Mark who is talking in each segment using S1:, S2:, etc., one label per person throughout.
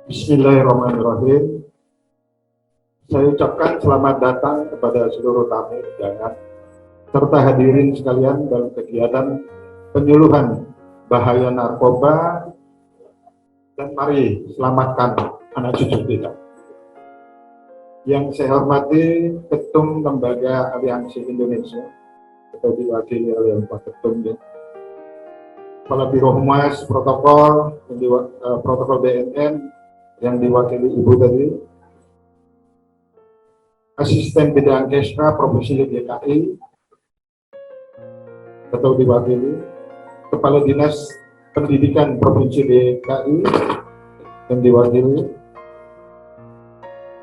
S1: Bismillahirrahmanirrahim. Saya ucapkan selamat datang kepada seluruh tamu undangan serta hadirin sekalian dalam kegiatan penyuluhan bahaya narkoba, dan mari selamatkan anak cucu kita. Yang saya hormati Ketum Lembaga Aliansi Indonesia atau diwakili oleh Pak Ketum, Kepala Biro Humas Protokol Protokol BNN yang diwakili Ibu tadi, Asisten Bidang Kesra Provinsi DKI atau diwakili Kepala Dinas Pendidikan Provinsi DKI yang diwakili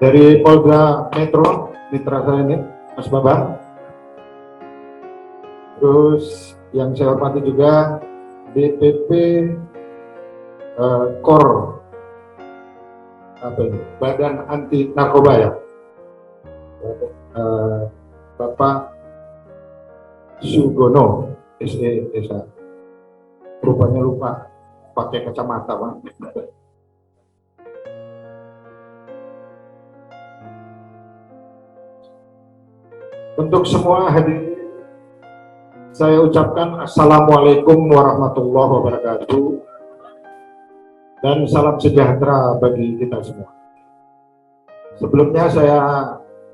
S1: dari Polda Metro Mitra saya ini Mas Babang. Terus yang saya hormati juga DPP KOR Badan Anti Narkoba ya, Bapak Sugono SE. Rupanya lupa pakai kacamata, Pak. Untuk semua hadirin, saya ucapkan Assalamualaikum warahmatullahi wabarakatuh dan salam sejahtera bagi kita semua. Sebelumnya saya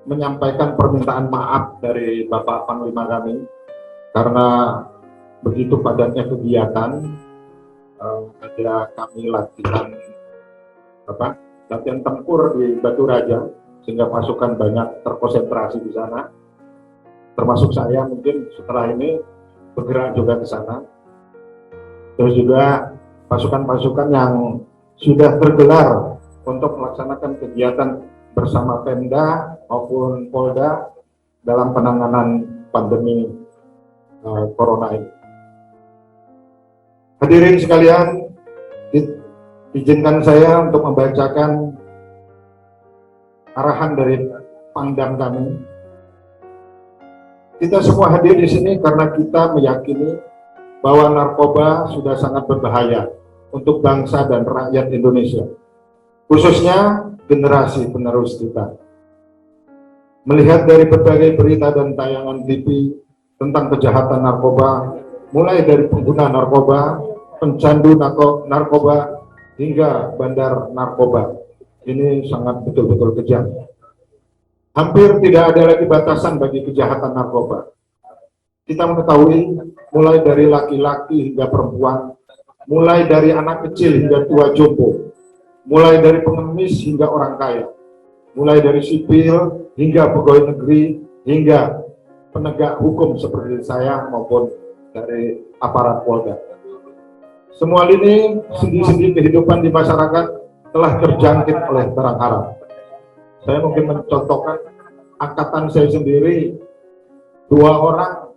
S1: menyampaikan permintaan maaf dari Bapak Panglima kami karena begitu padatnya kegiatan. Ada kami latihan tempur di Batu Raja sehingga pasukan banyak terkonsentrasi di sana, termasuk saya mungkin setelah ini bergerak juga ke sana. Terus juga pasukan-pasukan yang sudah tergelar untuk melaksanakan kegiatan bersama Pemda maupun Polda dalam penanganan pandemi Corona ini. Hadirin sekalian, izinkan saya untuk membacakan arahan dari Pangdam kami. Kita semua hadir di sini karena kita meyakini bahwa narkoba sudah sangat berbahaya untuk bangsa dan rakyat Indonesia, khususnya generasi penerus kita. Melihat dari berbagai berita dan tayangan TV tentang kejahatan narkoba, mulai dari pengguna narkoba, pencandu narkoba, hingga bandar narkoba, ini sangat betul-betul kejam. Hampir tidak ada lagi batasan bagi kejahatan narkoba. Kita mengetahui mulai dari laki-laki hingga perempuan, mulai dari anak kecil hingga tua jompo, mulai dari pengemis hingga orang kaya, mulai dari sipil hingga pegawai negeri, hingga penegak hukum seperti saya maupun dari aparat Polda. Semua lini sendi-sendi kehidupan di masyarakat telah terjangkit oleh terang haram. Saya mungkin mencontohkan angkatan saya sendiri, 2 orang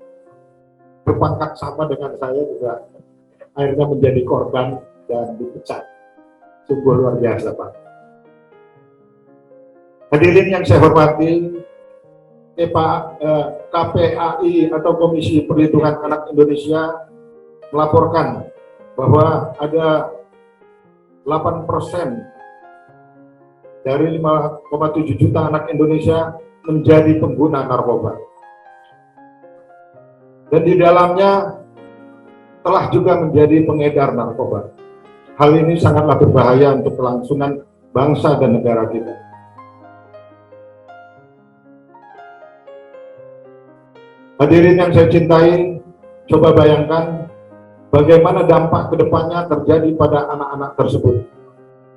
S1: berpangkat sama dengan saya juga akhirnya menjadi korban dan dipecat. Sungguh luar biasa, Pak. Hadirin yang saya hormati, KPAI atau Komisi Perlindungan Anak Indonesia melaporkan bahwa ada 8% dari 5,7 juta anak Indonesia menjadi pengguna narkoba. Dan di dalamnya telah juga menjadi pengedar narkoba. Hal ini sangatlah berbahaya untuk kelangsungan bangsa dan negara kita. Hadirin yang saya cintai, coba bayangkan bagaimana dampak kedepannya terjadi pada anak-anak tersebut.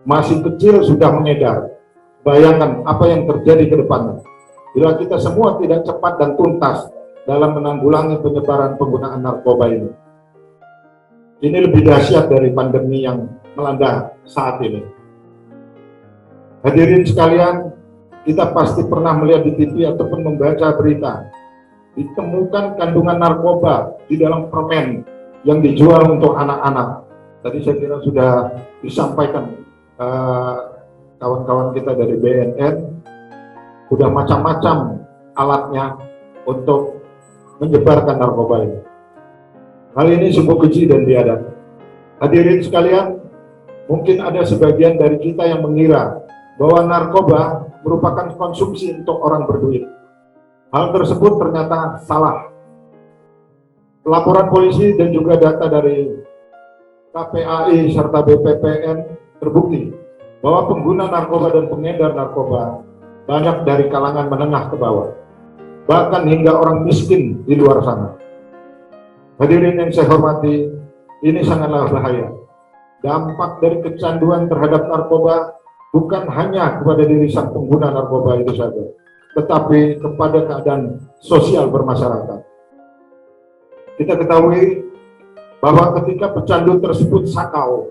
S1: Masih kecil sudah mengedar. Bayangkan apa yang terjadi ke depannya. Bila kita semua tidak cepat dan tuntas dalam menanggulangi penyebaran penggunaan narkoba ini. Ini lebih dahsyat dari pandemi yang melanda saat ini. Hadirin sekalian, kita pasti pernah melihat di TV ataupun membaca berita, ditemukan kandungan narkoba di dalam permen yang dijual untuk anak-anak. Tadi saya kira sudah disampaikan kawan-kawan kita dari BNN, sudah macam-macam alatnya untuk menyebarkan narkoba ini. Hal ini sungguh keji dan biadab. Hadirin sekalian, Mungkin ada sebagian dari kita yang mengira bahwa narkoba merupakan konsumsi untuk orang berduit. Hal tersebut ternyata salah. Laporan polisi dan juga data dari KPAI serta BPPN terbukti bahwa pengguna narkoba dan pengedar narkoba banyak dari kalangan menengah ke bawah, bahkan hingga orang miskin di luar sana. Hadirin yang saya hormati, ini sangatlah bahaya. Dampak dari kecanduan terhadap narkoba bukan hanya kepada diri sang pengguna narkoba itu saja, tetapi kepada keadaan sosial bermasyarakat. Kita ketahui bahwa ketika pecandu tersebut sakau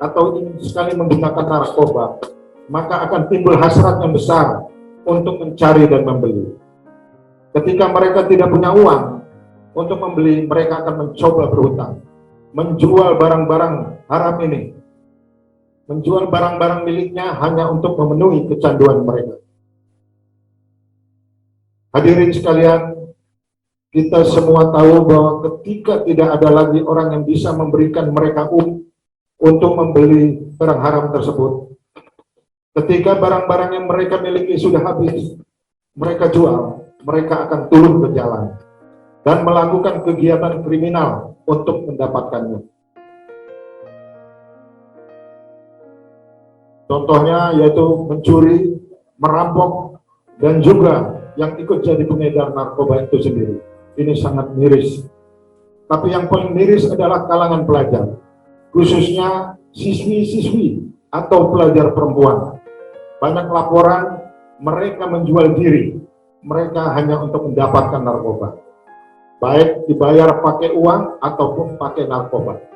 S1: atau ingin sekali menggunakan narkoba, maka akan timbul hasrat yang besar untuk mencari dan membeli. Ketika mereka tidak punya uang untuk membeli, mereka akan mencoba berhutang, menjual barang-barang haram ini, menjual barang-barang miliknya hanya untuk memenuhi kecanduan mereka. Hadirin sekalian, kita semua tahu bahwa ketika tidak ada lagi orang yang bisa memberikan mereka untuk membeli barang haram tersebut, ketika barang-barang yang mereka miliki sudah habis, mereka jual, mereka akan turun ke jalan dan melakukan kegiatan kriminal untuk mendapatkannya. Contohnya yaitu mencuri, merampok, dan juga yang ikut jadi pengedar narkoba itu sendiri. Ini sangat miris. Tapi yang paling miris adalah kalangan pelajar, khususnya siswi-siswi atau pelajar perempuan. Banyak laporan mereka menjual diri, mereka hanya untuk mendapatkan narkoba, baik dibayar pakai uang ataupun pakai narkoba.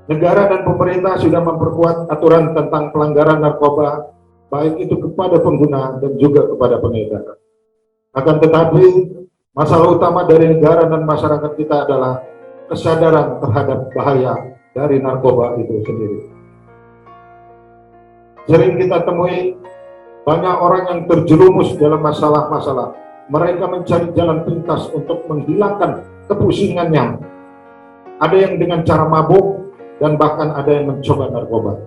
S1: Negara dan pemerintah sudah memperkuat aturan tentang pelanggaran narkoba, baik itu kepada pengguna dan juga kepada pengedar. Akan tetapi, masalah utama dari negara dan masyarakat kita adalah kesadaran terhadap bahaya dari narkoba itu sendiri. Sering kita temui banyak orang yang terjerumus dalam masalah-masalah. Mereka mencari jalan pintas untuk menghilangkan kepusingannya. Ada yang dengan cara mabuk, dan bahkan ada yang mencoba narkoba.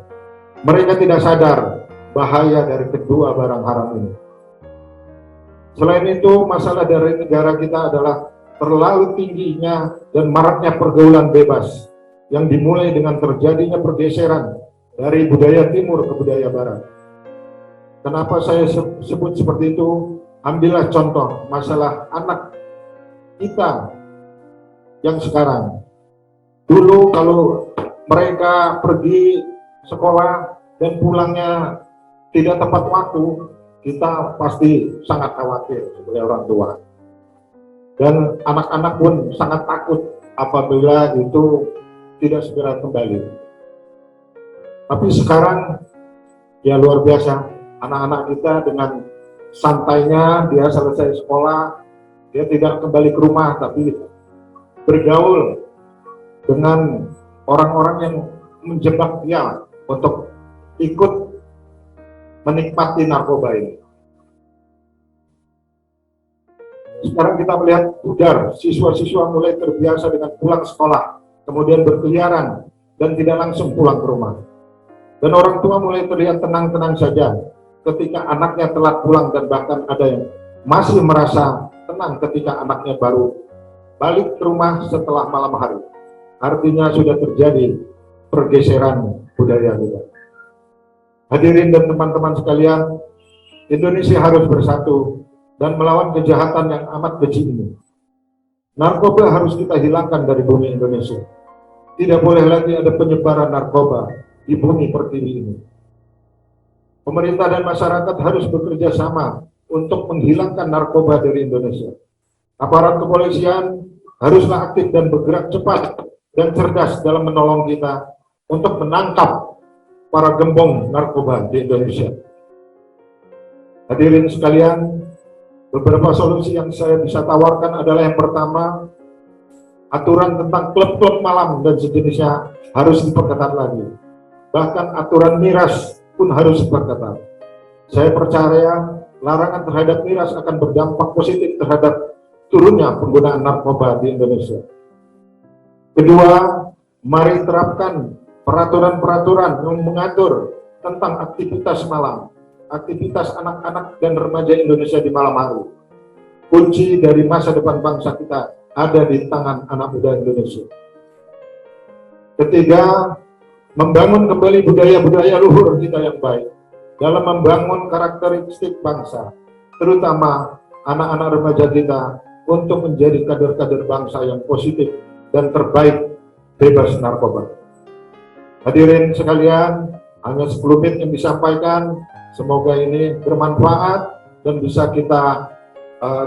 S1: Mereka tidak sadar bahaya dari kedua barang haram ini. Selain itu, masalah dari negara kita adalah terlalu tingginya dan maraknya pergaulan bebas yang dimulai dengan terjadinya pergeseran dari budaya timur ke budaya barat. Kenapa saya sebut seperti itu? Ambillah contoh masalah anak kita yang sekarang. Dulu kalau mereka pergi sekolah dan pulangnya tidak tepat waktu, kita pasti sangat khawatir sebagai orang tua. Dan anak-anak pun sangat takut apabila itu tidak segera kembali. Tapi sekarang ya luar biasa, anak-anak kita dengan santainya dia selesai sekolah, dia tidak kembali ke rumah tapi bergaul dengan orang-orang yang menjebak dia untuk ikut menikmati narkoba ini. Sekarang kita melihat pudar, siswa-siswa mulai terbiasa dengan pulang sekolah, kemudian berkeliaran dan tidak langsung pulang ke rumah. Dan orang tua mulai terlihat tenang-tenang saja ketika anaknya telat pulang, dan bahkan ada yang masih merasa tenang ketika anaknya baru balik ke rumah setelah malam hari. Artinya sudah terjadi pergeseran budaya kita. Hadirin dan teman-teman sekalian, Indonesia harus bersatu dan melawan kejahatan yang amat keji ini. Narkoba harus kita hilangkan dari bumi Indonesia. Tidak boleh lagi ada penyebaran narkoba di bumi pertiwi ini. Pemerintah dan masyarakat harus bekerja sama untuk menghilangkan narkoba dari Indonesia. Aparat kepolisian haruslah aktif dan bergerak cepat dan cerdas dalam menolong kita untuk menangkap para gembong narkoba di Indonesia. Hadirin sekalian, beberapa solusi yang saya bisa tawarkan adalah yang pertama, aturan tentang klub-klub malam dan sejenisnya harus diperketat lagi. Bahkan aturan miras pun harus diperketat. Saya percaya larangan terhadap miras akan berdampak positif terhadap turunnya penggunaan narkoba di Indonesia. Kedua, mari terapkan peraturan-peraturan yang mengatur tentang aktivitas malam, aktivitas anak-anak dan remaja Indonesia di malam hari. Kunci dari masa depan bangsa kita ada di tangan anak muda Indonesia. Ketiga, membangun kembali budaya-budaya luhur kita yang baik dalam membangun karakteristik bangsa, terutama anak-anak remaja kita untuk menjadi kader-kader bangsa yang positif dan terbaik, bebas narkoba. Hadirin sekalian, hanya 10 menit yang disampaikan, semoga ini bermanfaat dan bisa kita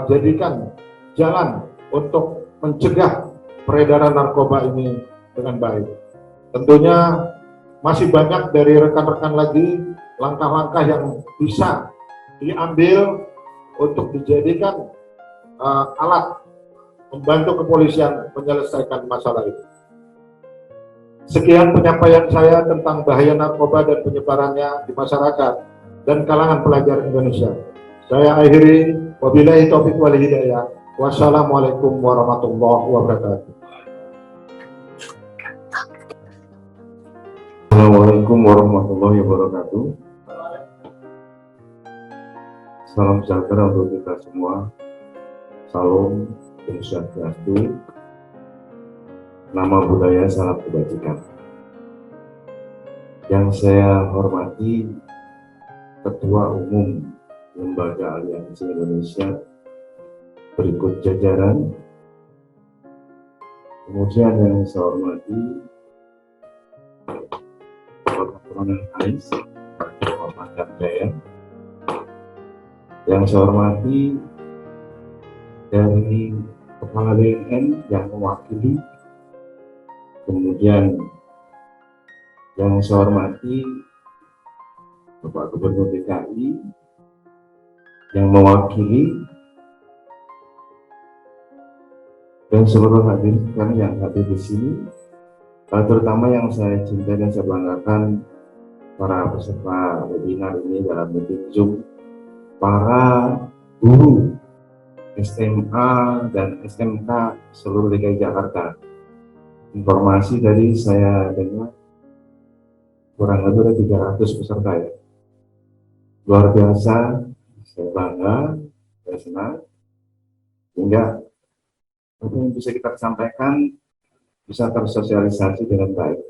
S1: jadikan jalan untuk mencegah peredaran narkoba ini dengan baik. Tentunya masih banyak dari rekan-rekan lagi langkah-langkah yang bisa diambil untuk dijadikan alat membantu kepolisian menyelesaikan masalah itu. Sekian penyampaian saya tentang bahaya narkoba dan penyebarannya di masyarakat dan kalangan pelajar Indonesia. Saya akhiri, wabillahi taufiq wal hidayah. Wassalamualaikum warahmatullahi wabarakatuh.
S2: Assalamualaikum warahmatullahi wabarakatuh. Salam sejahtera untuk kita semua. Salam Om Swastiastu. Nama budaya salam kebajikan. Yang saya hormati Ketua Umum Lembaga Aliansi Indonesia berikut jajaran. Kemudian yang saya hormati Bapak Kolonel Ais, Komandan Jaya. Yang saya hormati dari Kepala BNN yang mewakili. Kemudian yang saya hormati Bapak Gubernur DKI yang mewakili, dan seluruh hadirin yang hadir di sini, terutama yang saya cintai dan saya banggakan para peserta webinar ini dalam meeting Zoom, para guru SMA dan SMK seluruh DKI Jakarta. Informasi dari saya dengar kurang lebih ada 300 peserta ya. Luar biasa, saya bangga, saya senang, sehingga apa yang bisa kita sampaikan bisa tersosialisasi dengan baik.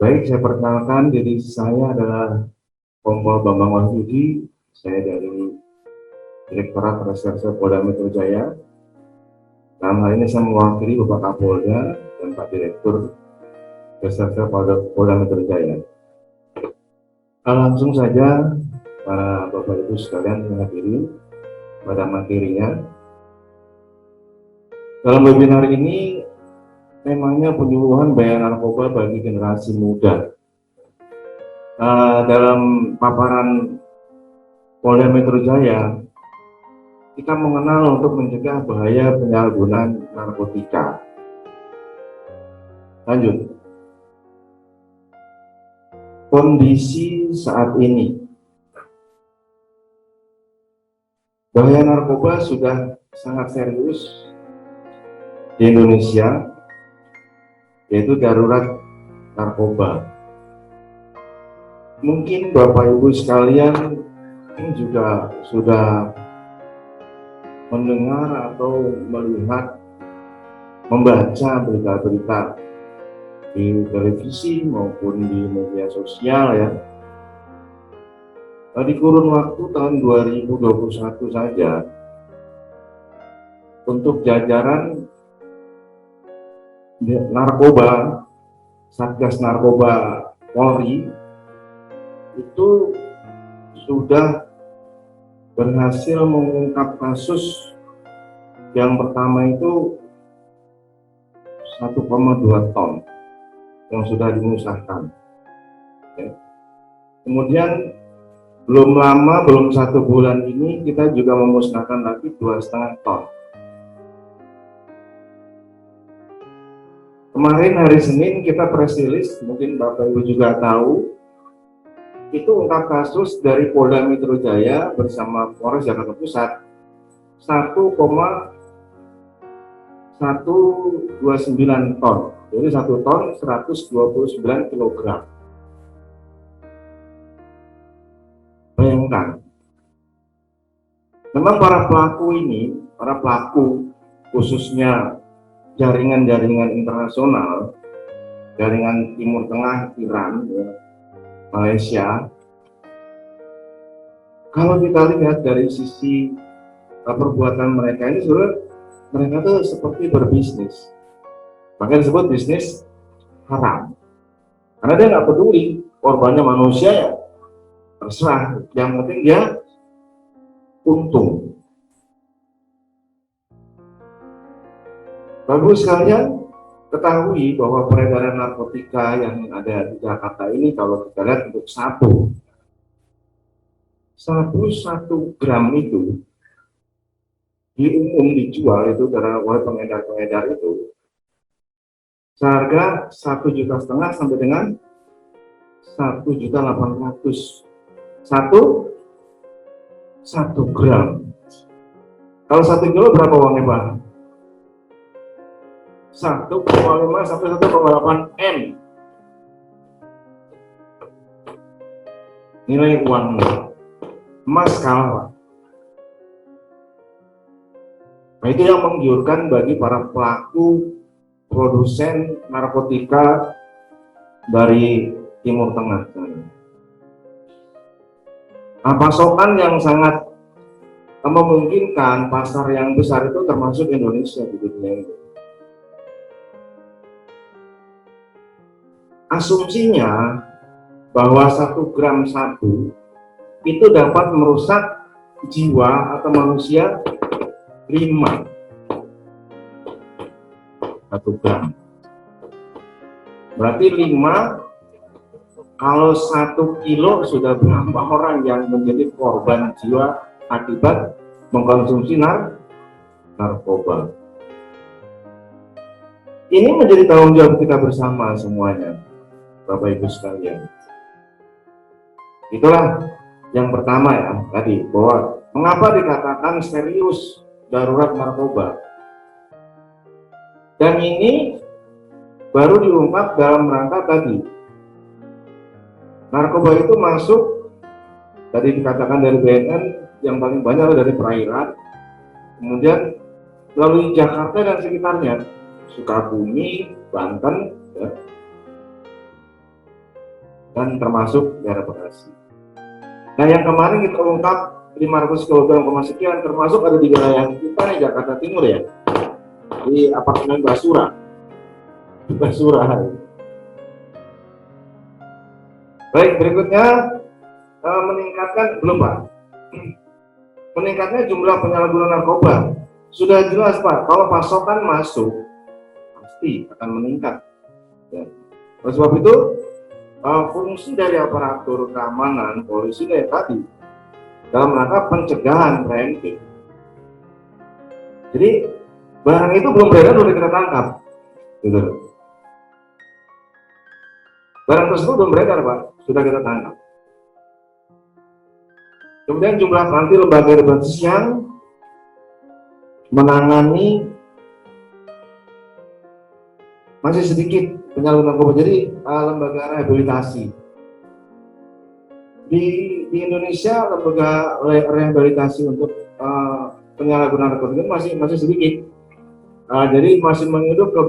S2: Baik, saya perkenalkan diri saya adalah Kompol Bambang Wahyudi, saya dari Direktorat Reserse Polda Metro Jaya. Dalam hal ini saya mewakili Bapak Kapolda dan Pak Direktur Reserse Polda Metro Jaya. Langsung saja para Bapak Ibu sekalian menghadiri pada materinya. Dalam webinar ini temanya penyuluhan bahaya narkoba bagi generasi muda. Dalam paparan Polda Metro Jaya, kita mengenal untuk mencegah bahaya penyalahgunaan narkotika. Lanjut. Kondisi saat ini, bahaya narkoba sudah sangat serius di Indonesia, yaitu darurat narkoba. Mungkin Bapak Ibu sekalian ini juga sudah mendengar atau melihat, membaca berita-berita di televisi maupun di media sosial ya. Di kurun waktu tahun 2021 saja, untuk jajaran narkoba, Satgas Narkoba Polri itu sudah berhasil mengungkap kasus yang pertama itu 1,2 ton yang sudah dimusnahkan. Ya. Kemudian belum lama, belum 1 bulan ini kita juga memusnahkan lagi 2,5 ton. Kemarin hari Senin kita press release, mungkin Bapak Ibu juga tahu, itu ungkap kasus dari Polda Metro Jaya bersama Polres Jakarta Pusat 1,129 ton Jadi 1 ton 129 kilogram. Bayangkan, memang para pelaku ini, para pelaku khususnya jaringan-jaringan internasional, jaringan Timur Tengah, Iran, ya, Malaysia, kalau kita lihat dari sisi perbuatan mereka ini, sebenarnya mereka tuh seperti berbisnis, makanya disebut bisnis haram, karena dia nggak peduli korbannya manusia, ya terserah, yang penting dia untung. Bagus sekalian, ketahui bahwa peredaran narkotika yang ada di Jakarta ini, kalau kita lihat untuk satu gram itu di umum dijual itu oleh pengedar-pengedar itu seharga 1,5 juta sampai dengan 1,800.000 satu gram. Kalau 1 kilo berapa uangnya, Pak? 1,5 sampai 1,8 M nilai uangnya. Emas kalah, Pak. Nah, itu yang menggiurkan bagi para pelaku produsen narkotika dari Timur Tengah. Nah, pasokan yang sangat memungkinkan pasar yang besar itu termasuk Indonesia di dunia ini. Asumsinya bahwa 1 gram sabu itu dapat merusak jiwa atau manusia 5. 1 gram berarti 5. Kalau 1 kilo sudah berapa orang yang menjadi korban jiwa akibat mengkonsumsi narkoba. Ini menjadi tanggung jawab kita bersama semuanya, Bapak Ibu sekalian. Itulah yang pertama ya tadi, bahwa mengapa dikatakan serius darurat narkoba. Dan ini baru diungkap dalam rangka tadi. Narkoba itu masuk, tadi dikatakan dari BNN, yang paling banyak dari perairan, kemudian melalui Jakarta dan sekitarnya, Sukabumi, Banten, ya, dan termasuk daerah Bekasi. Nah, yang kemarin kita ungkap 500 kg sekian, termasuk ada di wilayah kita nih, Jakarta Timur ya, di apartemen Basura. Baik, berikutnya meningkatkan, belum Pak, meningkatnya jumlah penyalahgunaan narkoba. Sudah jelas Pak, kalau pasokan masuk pasti akan meningkat ya. Oleh sebab itu fungsi dari aparatur keamanan polisi dari tadi dalam rangka pencegahan preventif. Jadi barang itu belum beredar sudah kita tangkap gitu. Barang tersebut belum beredar Pak, sudah kita tangkap. Kemudian jumlah nanti lembaga representasi yang menangani masih sedikit penyalahgunaan narkoba, jadi lembaga rehabilitasi di Indonesia, lembaga rehabilitasi untuk penyalahgunaan narkoba masih sedikit, jadi masih menghidup ke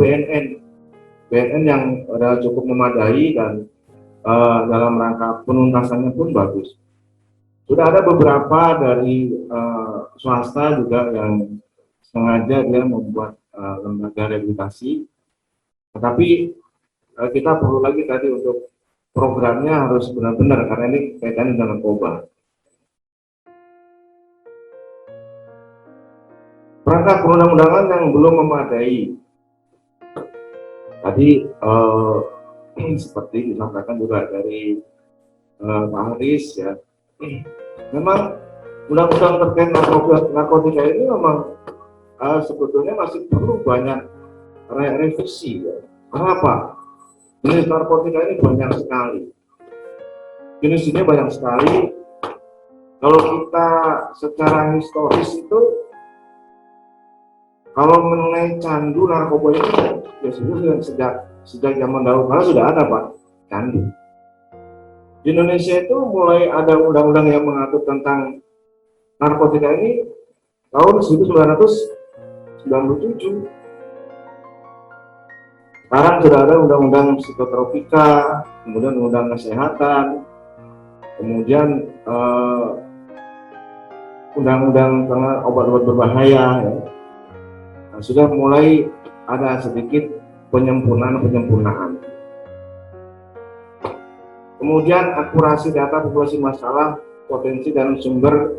S2: BNN yang cukup memadai dan dalam rangka penuntasannya pun bagus. Sudah ada beberapa dari swasta juga yang sengaja dia membuat lembaga rehabilitasi, tetapi kita perlu lagi tadi untuk programnya harus benar-benar, karena ini kaitannya dengan narkoba. Perangkat perundang-undangan yang belum memadai, tadi seperti disampaikan juga dari Pak Haris ya, memang undang-undang terkait narkotika ini memang sebetulnya masih perlu banyak revisi ya. Kenapa? Jenis narkotika ini banyak sekali. Jenis ini banyak sekali. Kalau kita secara historis itu, kalau mengenai candu narkoba ini ya sebenarnya sejak sejak zaman dahulu kala sudah ada Pak candu. Di Indonesia itu mulai ada undang-undang yang mengatur tentang narkotika ini tahun 1997. Sekarang sudah ada undang-undang psikotropika, kemudian undang kesehatan, kemudian undang-undang tentang obat-obat berbahaya. Ya. Nah, sudah mulai ada sedikit penyempurnaan. Kemudian akurasi data populasi masalah, potensi dan sumber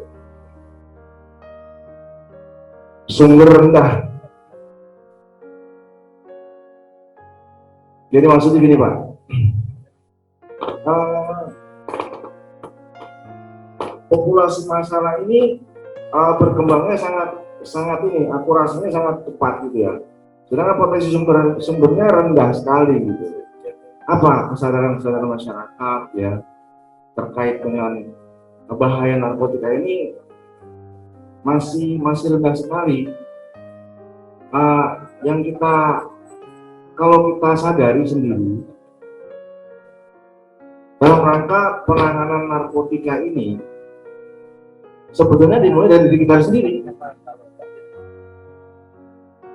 S2: rendah. Jadi maksudnya gini Pak, populasi masalah ini berkembangnya sangat ini, akurasinya sangat cepat gitu ya. Sedangkan potensi sumbernya rendah sekali gitu. Apa kesadaran masyarakat ya terkait dengan bahaya narkotika ini masih rendah sekali. Yang kalau kita sadari sendiri dalam rangka penanganan narkotika ini sebetulnya dimulai dari diri kita sendiri.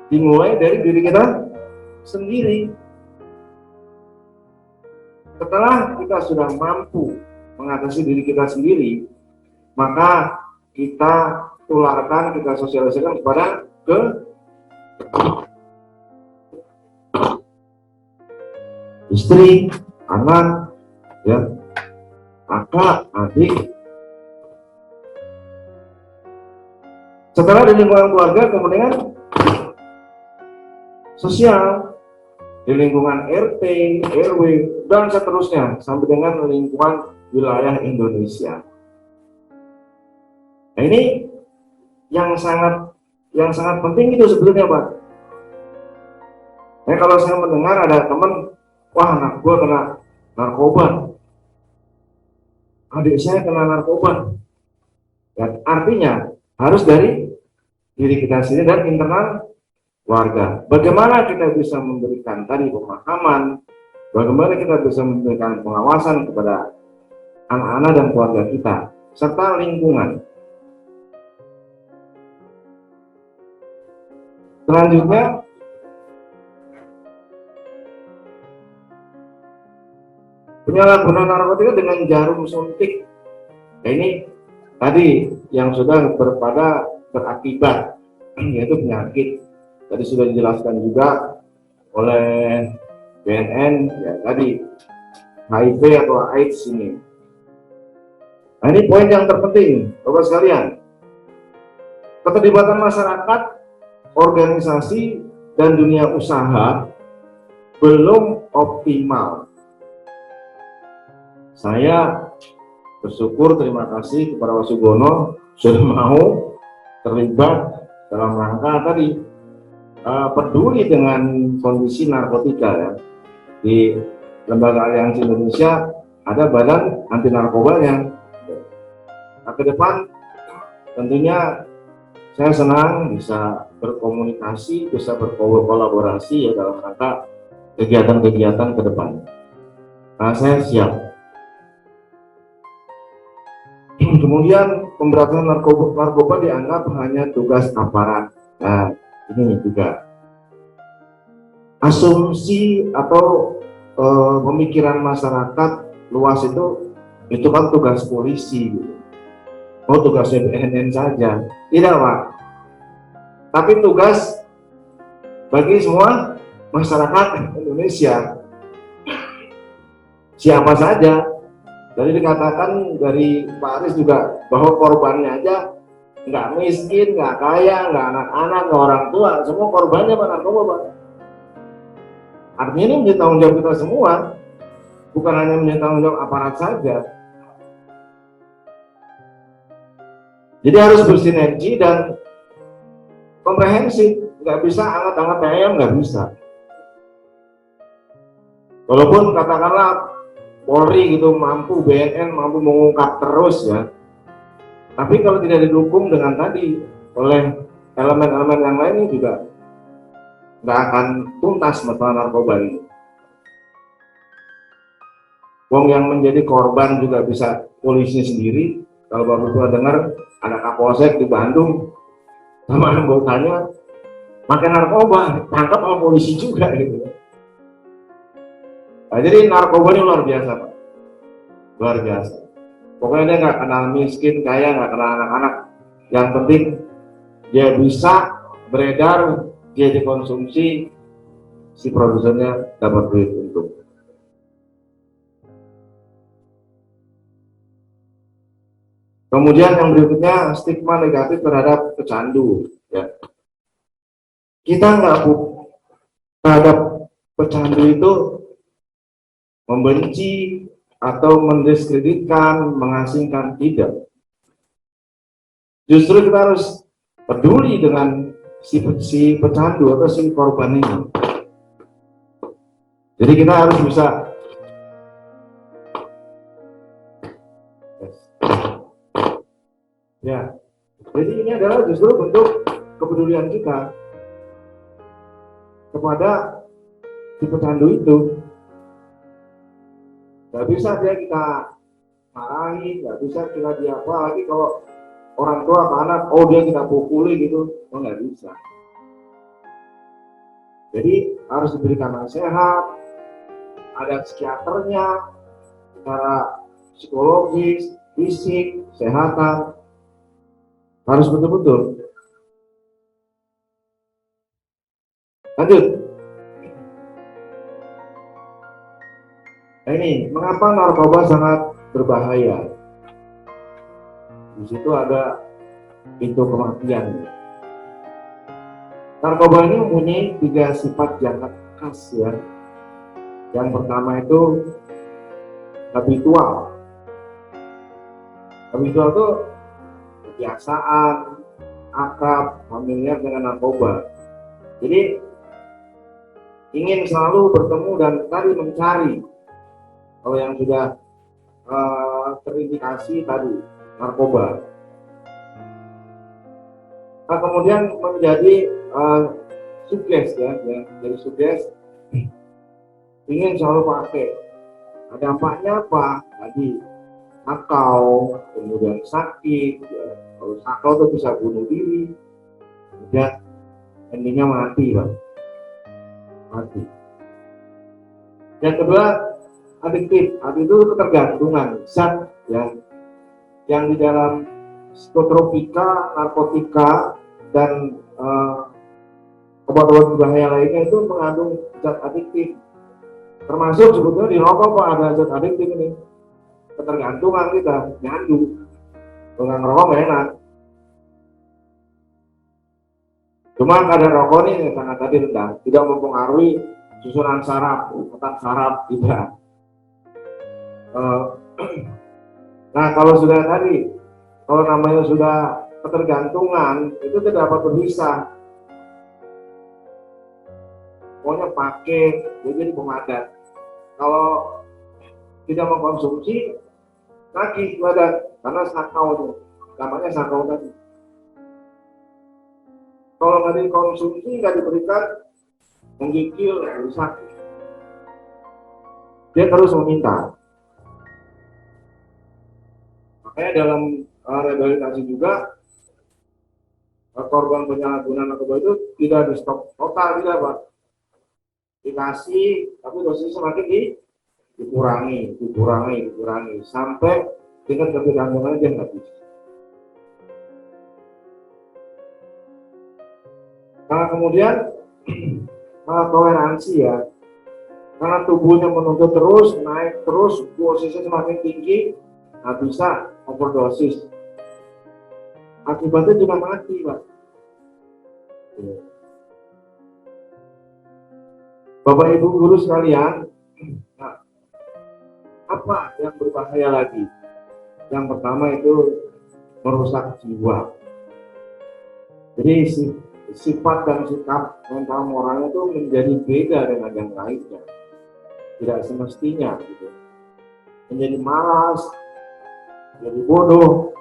S2: Dimulai dari diri kita sendiri. Setelah kita sudah mampu mengatasi diri kita sendiri, maka kita tularkan, kita sosialisasikan kepada istri, anak, ya, kakak, adik. Setelah di lingkungan keluarga, kemudian sosial, di lingkungan RT, RW, dan seterusnya sampai dengan lingkungan wilayah Indonesia. Nah, ini yang sangat penting itu sebetulnya Pak. Nah, kalau saya mendengar ada teman, wah anak gua kena narkoba, adik saya kena narkoba, ya, artinya harus dari diri kita sendiri dan internal warga. Bagaimana kita bisa memberikan tadi pemahaman, bagaimana kita bisa memberikan pengawasan kepada anak-anak dan keluarga kita, serta lingkungan. Selanjutnya, penyalahgunaan narkotika dengan jarum suntik. Nah, ini tadi yang sudah berakibat, yaitu penyakit. Tadi sudah dijelaskan juga oleh BNN, ya tadi HIV atau AIDS ini. Nah, ini poin yang terpenting, Bapak sekalian. Keterlibatan masyarakat, organisasi, dan dunia usaha belum optimal. Saya bersyukur, terima kasih kepada Wasugono sudah mau terlibat dalam rangka tadi peduli dengan kondisi narkotika ya. Di Lembaga Aliansi Indonesia ada badan anti narkobanya. Nah, ke depan tentunya saya senang bisa berkomunikasi, bisa berkolaborasi ya dalam rangka kegiatan-kegiatan ke depan. Nah, saya siap. Kemudian pemberantasan narkoba dianggap hanya tugas aparat. Nah, ini juga asumsi atau pemikiran masyarakat luas itu kan tugas polisi gitu. Oh, tugasnya BNN saja. Tidak Pak, tapi tugas bagi semua masyarakat Indonesia, siapa saja. Tadi dikatakan dari Pak Aris juga bahwa korbannya aja nggak miskin, nggak kaya, nggak anak-anak, nggak orang tua, semua korbannya Pak narkoba Pak. Artinya ini menjadi tanggung jawab kita semua, bukan hanya menjadi tanggung jawab aparat saja. Jadi harus bersinergi dan komprehensif, nggak bisa angkat-angkat ayam, nggak bisa. Walaupun katakanlah Polri gitu mampu, BNN mampu mengungkap terus ya, tapi kalau tidak didukung dengan tadi oleh elemen-elemen yang lain juga nggak akan tuntas masalah narkoba ini.
S1: Wong yang menjadi korban juga bisa polisi sendiri. Kalau Bapak Ibu dengar ada Kapolsek di Bandung sama anggotanya makan narkoba, tangkap sama polisi juga gitu. Nah, jadi narkoba ini luar biasa, Pak. Luar biasa. Pokoknya dia nggak kenal miskin, kaya, nggak kenal anak-anak. Yang penting dia bisa beredar, dia dikonsumsi, si produsennya dapat duit untung. Kemudian yang berikutnya stigma negatif terhadap pecandu. Ya. Kita nggak terhadap pecandu itu membenci atau mendiskreditkan, mengasingkan, tidak. Justru kita harus peduli dengan si pecandu atau si korban ini. Jadi kita harus bisa ya. Jadi ini adalah justru bentuk kepedulian kita kepada si pecandu itu. Gak bisa dia kita marahi, gak bisa kita diapa lagi kalau orang tua ke anak, oh dia kita pukuli gitu, oh nggak bisa. Jadi harus diberikan nasihat, ada psikiaternya, secara psikologis, fisik, kesehatan, harus betul-betul. Lanjut. Nah ini, mengapa narkoba sangat berbahaya? Di situ ada pintu kematian. Narkoba ini mempunyai 3 sifat yang khas ya. Yang pertama itu habitual. Habitual itu kebiasaan, akrab, familiar dengan narkoba. Jadi ingin selalu bertemu dan tadi mencari. Kalau yang sudah terindikasi tadi narkoba. Nah, kemudian menjadi suges ya, jadi suges ingin selalu pakai. Nah, dampaknya apa? Tadi sakau, kemudian sakit, ya. Kalau sakau itu bisa bunuh diri, kemudian endingnya mati, Pak. Mati. Yang kedua, adiktif. Adiktif itu ketergantungan, zat yang di dalam psikotropika, narkotika, dan obat-obat berbahaya lainnya itu mengandung zat adiktif. Termasuk sebetulnya di rokok Pak ada zat adiktif ini. Ketergantungan kita, nyandu. Dengan rokok nggak enak. Cuma kadar rokok ini sangat tadi rendah, tidak mempengaruhi susunan saraf, otak saraf tidak. Nah kalau sudah tadi, kalau namanya sudah ketergantungan, itu tidak dapat berpisah. Pokoknya pakai, dia jadi pemadat. Kalau tidak mengkonsumsi, lagi badan, karena sakau itu, namanya sakau tadi. Kalau nggak dikonsumsi, nggak diberikan, menggigil, rusak. Dia terus meminta. Makanya dalam rehabilitasi juga korban penyalahgunaan narkoba itu tidak di stop total, tidak Pak. Dikasih, tapi dosisnya semakin dikurangi sampai dengan ketergantungannya dia nggak bisa. Nah kemudian toleransi ya, karena tubuhnya menuntut terus naik terus, dosisnya semakin tinggi, nggak bisa overdosis, akibatnya juga mati Pak. Bapak Ibu guru sekalian, nah, apa yang berbahaya lagi? Yang pertama itu merusak jiwa. Jadi sifat dan sikap mental moralnya itu menjadi beda dengan yang lainnya, tidak semestinya gitu. Menjadi malas, jadi bodoh,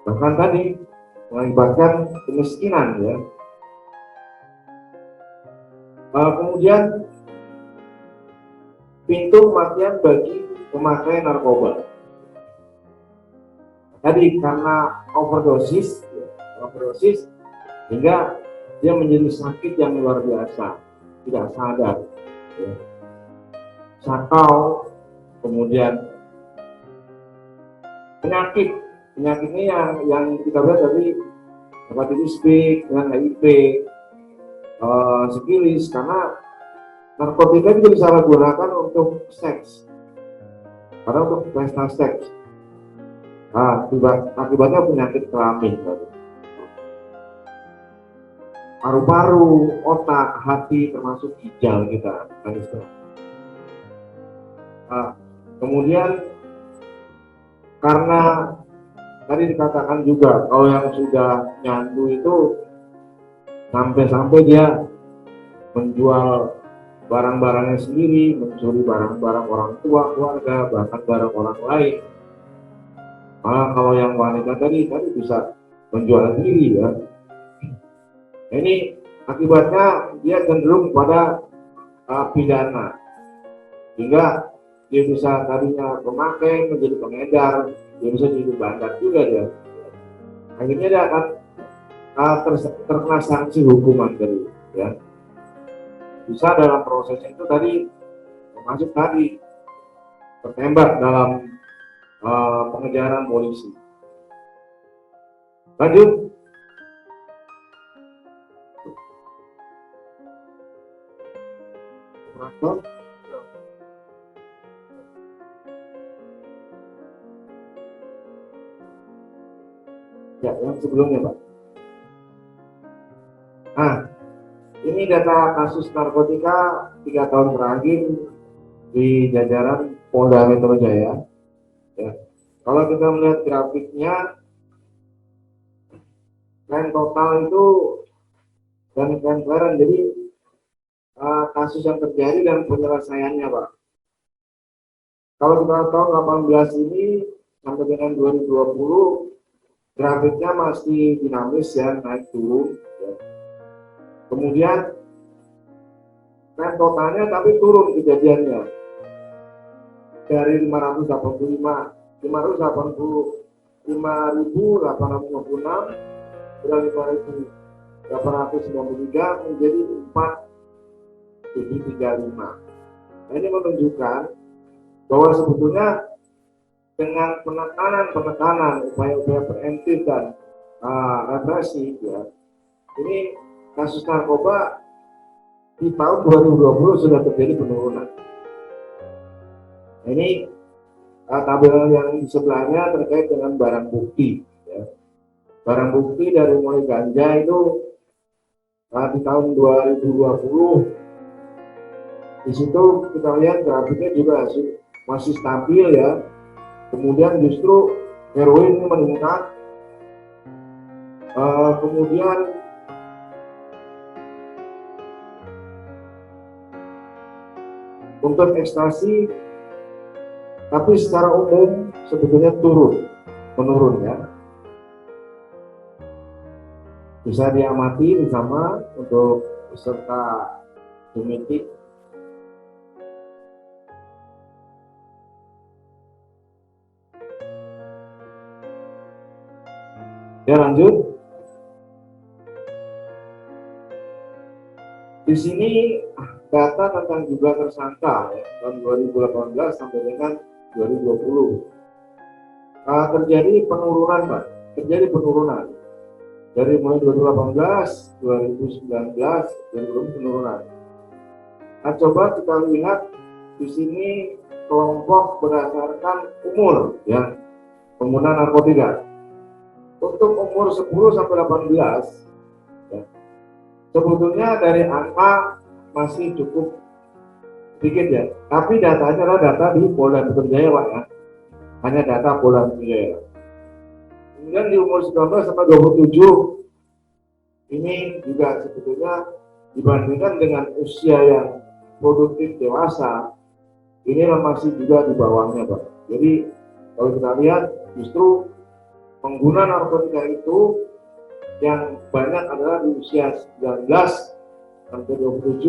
S1: bahkan tadi mengakibatkan kemiskinan ya. Kemudian pintu kematian bagi
S2: pemakai narkoba. Tadi karena overdosis sehingga dia menjadi sakit yang luar biasa, tidak sadar, ya. Sakau, kemudian penyakitnya yang kita lihat tadi hepatitis B, dengan HIV, sifilis, karena narkotika itu bisa digunakan untuk seks, karena untuk pesta seks. Nah, akibatnya penyakit kelamin tadi. Paru-paru, otak, hati, termasuk ginjal kita. Nah, kemudian karena tadi dikatakan juga kalau yang sudah nyandu itu sampai dia menjual barang-barangnya sendiri, mencuri barang-barang orang tua, keluarga, bahkan barang orang lain. Kalau yang wanita tadi bisa menjual diri, ya. Ini akibatnya dia cenderung pada pidana, hingga dia bisa tadinya pemakai menjadi pengedar, dia bisa jadi bandar juga dia. Akhirnya dia akan terkena sanksi hukuman tadi, ya. Bisa dalam proses itu tadi termasuk tadi tertembak dalam pengejaran polisi. Lanjut. Ya, yang sebelumnya, Pak. Nah, ini data kasus narkotika 3 tahun terakhir di jajaran Polda Metro Jaya. Ya. Kalau kita melihat grafiknya, tren total itu dan tren kemarin, jadi kasus yang terjadi dan penyelesaiannya, Pak. Kalau kita tahu 18 ini sampai dengan 2020 grafiknya masih dinamis, ya, naik turun, ya. Kemudian tren totalnya tapi turun kejadiannya dari 585.856 dari 5.893 menjadi 4.735. Nah, ini menunjukkan bahwa sebetulnya dengan penekanan, upaya-upaya preventif dan represi, ya, ini kasus narkoba di tahun 2020 sudah terjadi penurunan. Nah, ini tabel yang di sebelahnya terkait dengan barang bukti, ya. Barang bukti dari mulai ganja itu di tahun 2020 di situ kita lihat grafiknya juga masih stabil, ya. Kemudian justru heroin ini meningkat, kemudian untuk ekstasi tapi secara umum sebetulnya menurun, ya. Bisa diamati bersama untuk peserta meeting. Ya, lanjut. Di sini data tentang juga tersangka, ya, tahun 2018 sampai dengan 2020 terjadi penurunan, Pak. Terjadi penurunan dari mulai 2018, 2019, 2020 penurunan. Nah, coba kita lihat di sini kelompok berdasarkan umur, ya, pengguna narkotika. Untuk umur 10 sampai 18, ya, sebetulnya dari angka masih cukup sedikit, ya. Tapi datanya adalah data di Polda Metro Jaya, Pak, ya. Hanya data Polda Metro Jaya. Kemudian di umur 19 sampai 27 ini juga sebetulnya dibandingkan dengan usia yang produktif dewasa, ini masih juga di bawahnya, Pak. Jadi kalau kita lihat justru pengguna narkotika itu yang banyak adalah di usia 19 sampai 27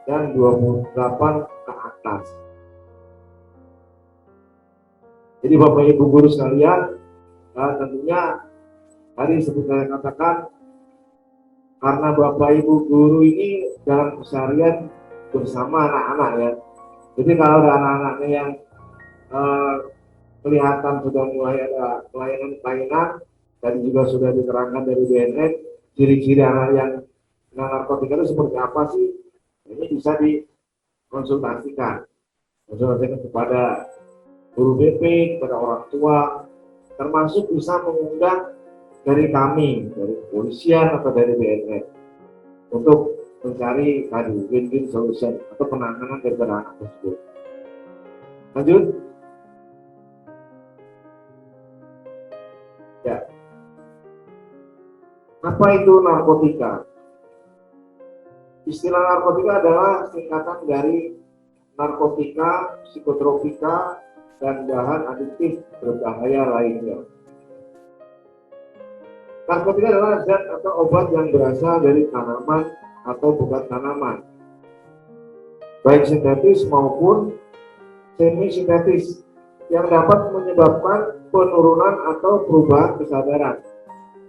S2: dan 28 ke atas.
S1: Jadi Bapak Ibu guru sekalian, tentunya tadi seperti saya katakan, karena Bapak Ibu guru ini dalam keseharian bersama anak-anak ya. Jadi kalau ada anak-anaknya yang kelihatan sudah mulai ada pelayanan-pelayanan, tadi juga sudah diterangkan dari BNN, ciri-ciri anak yang kena narkotika itu seperti apa sih? Ini bisa dikonsultasikan kepada guru BP, kepada orang tua, termasuk bisa mengundang dari kami, dari kepolisian atau dari BNN untuk mencari tadi win-win solution atau penanganan daripada anak tersebut. Lanjut. Ya. Apa itu narkotika? Istilah narkotika adalah singkatan dari narkotika, psikotropika, dan bahan adiktif berbahaya lainnya. Narkotika adalah zat atau obat yang berasal dari tanaman atau bukan tanaman, baik sintetis maupun semi sintetis, yang dapat menyebabkan penurunan atau perubahan kesadaran,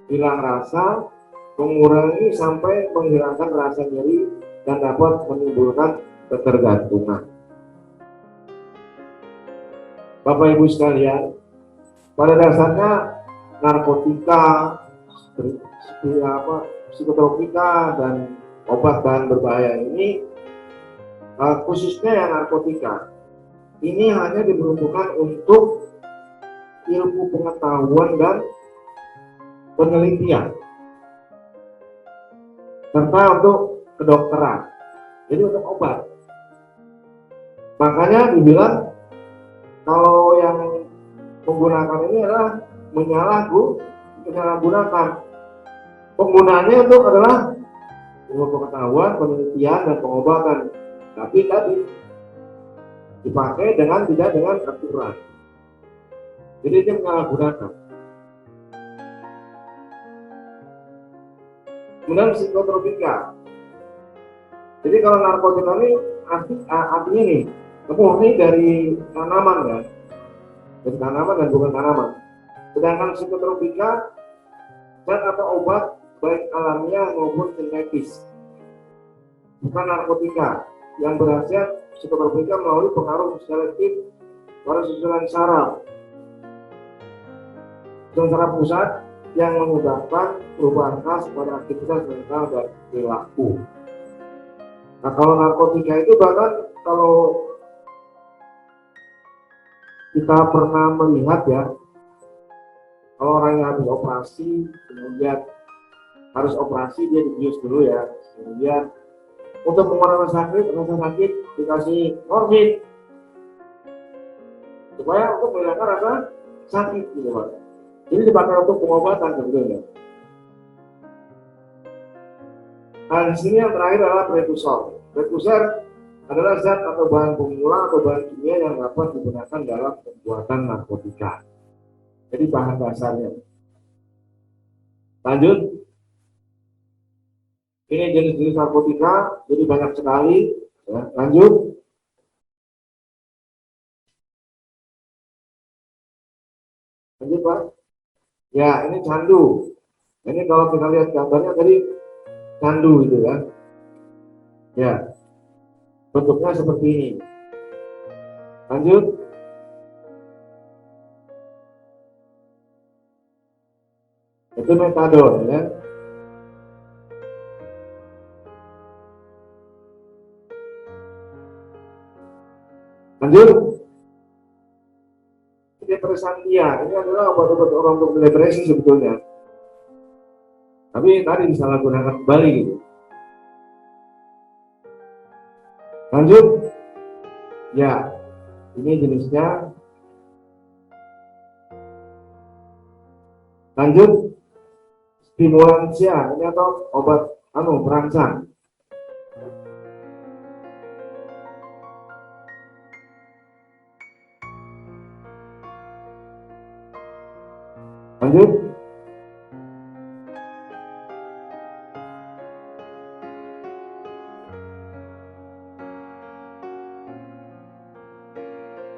S1: hilang rasa, mengurangi sampai menghilangkan rasa nyeri, dan dapat menimbulkan ketergantungan. Bapak Ibu sekalian, pada dasarnya narkotika, psikotropika, dan obat bahan berbahaya ini, khususnya yang narkotika, ini hanya diperuntukkan untuk ilmu pengetahuan dan penelitian, serta untuk kedokteran, jadi untuk obat. Makanya dibilang kalau yang menggunakan ini adalah menyalahgunakan. Penggunaannya itu adalah ilmu pengetahuan, penelitian, dan pengobatan, tapi tadi dipakai tidak dengan aturan. Jadi dia menyalahgunakan. Kemudian psikotropika. Jadi kalau narkotika ini artinya nih, murni dari tanaman ya, dari tanaman dan bukan tanaman. Sedangkan psikotropika zat atau obat baik alamiah maupun sintetis, bukan narkotika, yang berhasil psikotropika melalui pengaruh selektif pada susunan saraf pusat yang menyebabkan perubahan khas pada aktivitas mental dan perilaku. Nah, kalau narkotika itu bahkan kalau kita pernah melihat ya, kalau orangnya habis operasi, kemudian harus operasi, dia dibius dulu ya, kemudian untuk mengurangi rasa sakit dikasih morfin supaya untuk menghilangkan rasa sakit gitu Pak. Jadi dipakai untuk pengobatan sebetulnya. Nah, di sini yang terakhir adalah prekursor. Prekursor adalah zat atau bahan pemula atau bahan kimia yang dapat digunakan dalam pembuatan narkotika. Jadi bahan dasarnya. Lanjut. Ini jenis-jenis narkotika, jadi banyak sekali. Ya, lanjut. Lanjut Pak. Ya, ini candu. Ini kalau kita lihat gambarnya tadi candu gitu kan. Ya, bentuknya seperti ini. Lanjut. Itu metadon ya. Lanjut. Depresantia, ini adalah obat-obat orang untuk depresi sebetulnya. Tapi tadi disalahgunakan kembali gitu. Lanjut. Ya, ini jenisnya. Lanjut. Stimulansia, ini atau obat perangsang. Lanjut.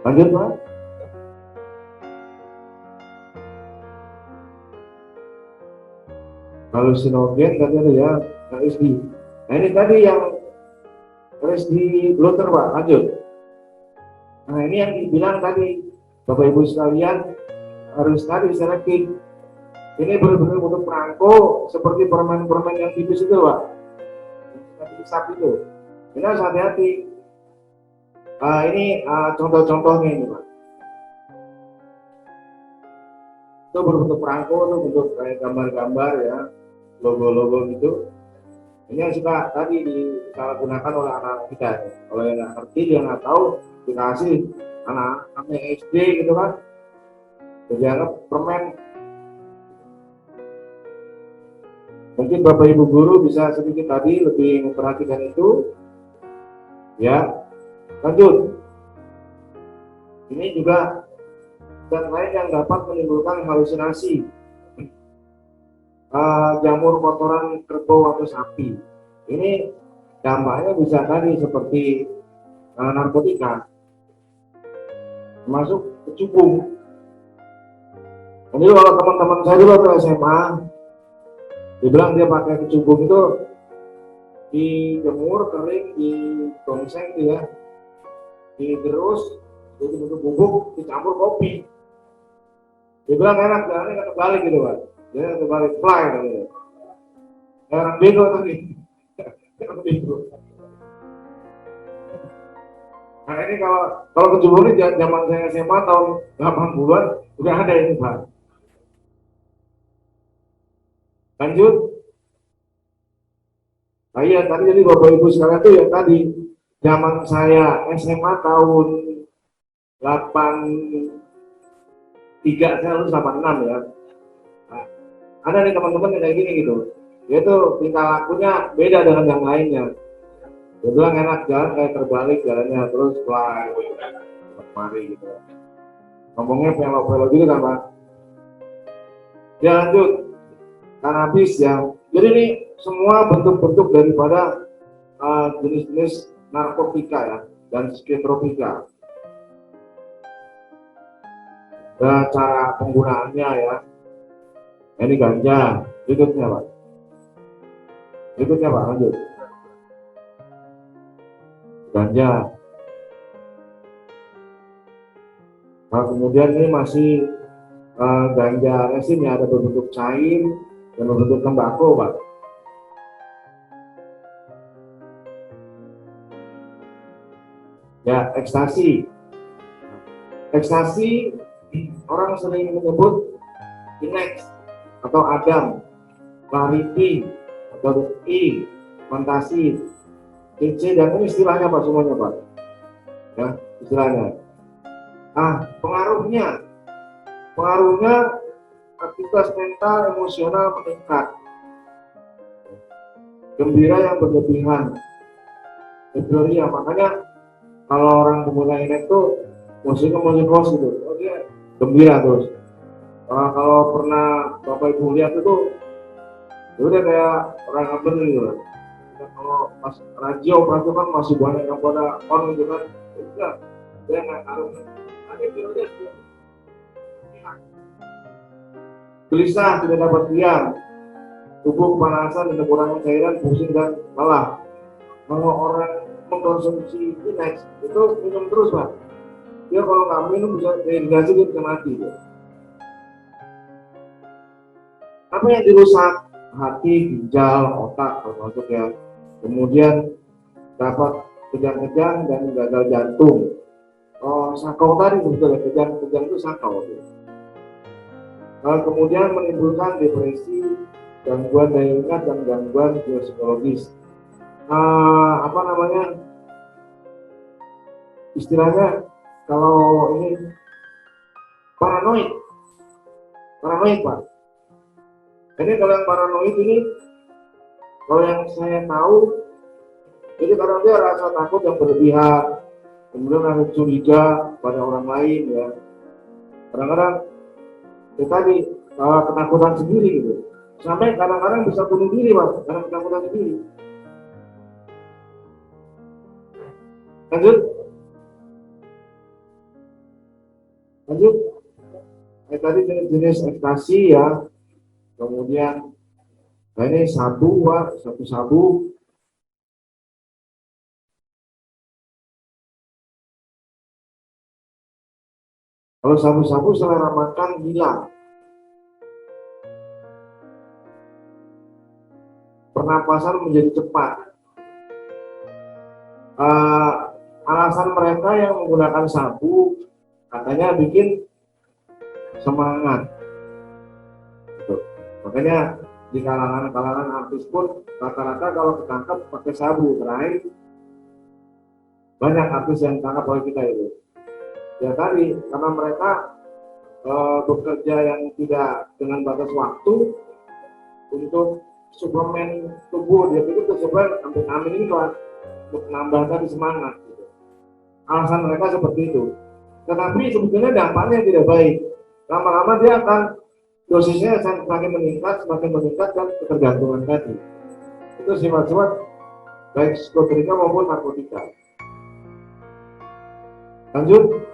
S1: Lanjut Pak.
S2: halusinogen tadi ada ya, LSD. Nah ini tadi yang LSD blotter Pak, lanjut. Nah ini yang dibilang tadi Bapak Ibu sekalian harus tadi selektif. Ini benar-benar untuk perangko seperti permen-permen yang tipis itu Pak, yang hisap itu. Ini harus hati-hati. Ini contoh-contohnya ini Pak. Itu berbentuk perangko, itu bentuk kayak gambar-gambar ya, logo-logo gitu. Ini yang suka tadi disalahgunakan oleh anak-anak kita. Kalau yang nggak ngerti, dia nggak tahu, dikasih anak-anaknya SD gitu kan, jadi anggap permen. Mungkin Bapak Ibu guru bisa sedikit tadi lebih memperhatikan itu. Ya, lanjut. Ini juga dan lain yang dapat menimbulkan halusinasi. Jamur kotoran kerbau atau sapi. Ini dampaknya bisa tadi seperti narkotika, termasuk kecubung. Jadi kalau teman-teman saya dulu waktu SMA, dibilang dia pakai kecubung itu dijemur kering, digongseng ya, digerus, jadi bentuk bubuk, dicampur kopi. Dibilang enak, jalannya kan terbalik gitu Pak. Dia terbalik fly gitu. Orang bego tadi. Orang bego. Nah ini kalau kecubung ini zaman saya SMA tahun 80-an udah ada ini Pak. Lanjut. Nah iya tadi jadi Bapak Ibu sekalian tuh ya tadi zaman saya SMA tahun 83, saya lulus 86 ya. Nah, ada nih teman-teman yang kayak gini gitu. Dia tuh tingkah lakunya beda dengan yang lainnya. Dia bilang enak jalan kayak terbalik jalannya terus fly mari gitu. Ngomongnya pelo-pelo gitu kan Pak. Ya lanjut. Kanabis ya. Jadi ini semua bentuk-bentuk daripada jenis-jenis narkotika ya dan psikotropika. Cara penggunaannya ya. Ini ganja. Berikutnya Pak. Berikutnya Pak, lanjut. Ganja. Nah, kemudian ini masih ganja resin ya, ada berbentuk cair dan berbentuk tembakau Pak. Ya, ekstasi. Ekstasi orang sering menyebut Inex atau Adam, Clarity atau I, Fantasi, CC dan ini istilahnya Pak semuanya Pak. Ya, istilahnya. Pengaruhnya aktivitas mental emosional meningkat, gembira yang berlebihan, euforia. Makanya kalau orang pengguna Inex tuh musiknya musik host gitu, dia gembira terus. Kalau pernah Bapak Ibu lihat itu udah kayak orang ngebel gitu. Kalau pas radio kan masih banyak yang pada on gitu kan, udah dia nggak tahu. Gelisah, tidak dapat diam, tubuh kepanasan dan kekurangan cairan, pusing dan lelah. Kalau orang mengkonsumsi Inex itu minum terus Pak. Dia kalau nggak minum bisa dehidrasi, dia bisa mati. Apa yang dirusak? Hati, ginjal, otak termasuk ya. Kemudian dapat kejang-kejang dan gagal jantung. Sakau tadi sebetulnya kejang-kejang itu sakau. Kemudian menimbulkan depresi, gangguan daya ingat dan gangguan psikologis. Istilahnya kalau ini paranoid Pak. Ini kalau yang paranoid ini, kalau yang saya tahu, jadi kadang dia rasa takut yang berlebihan, kemudian rasa curiga pada orang lain ya. Kadang-kadang tadi ketakutan sendiri gitu. Sampai kadang-kadang bisa bunuh diri Pak, karena ketakutan sendiri. Lanjut. Tadi jenis-jenis ekstasi ya. Kemudian Nah ini sabu, Pak, sabu-sabu. Kalau sabu-sabu selera makan hilang, pernapasan menjadi cepat. Alasan mereka yang menggunakan sabu katanya bikin semangat. Gitu. Makanya di kalangan artis pun rata-rata kalau ketangkap pakai sabu. Terakhir banyak artis yang ditangkap oleh kita itu. Ya tadi karena mereka bekerja yang tidak dengan batas waktu untuk suplemen tubuh, dia pikir suplemen amin ini kalau untuk menambah tadi semangat gitu. Alasan mereka seperti itu, tetapi sebetulnya dampaknya tidak baik. Lama-lama dia akan dosisnya semakin meningkat dan ketergantungan tadi itu sifat-sifat baik psikotrika maupun narkotika. Lanjut.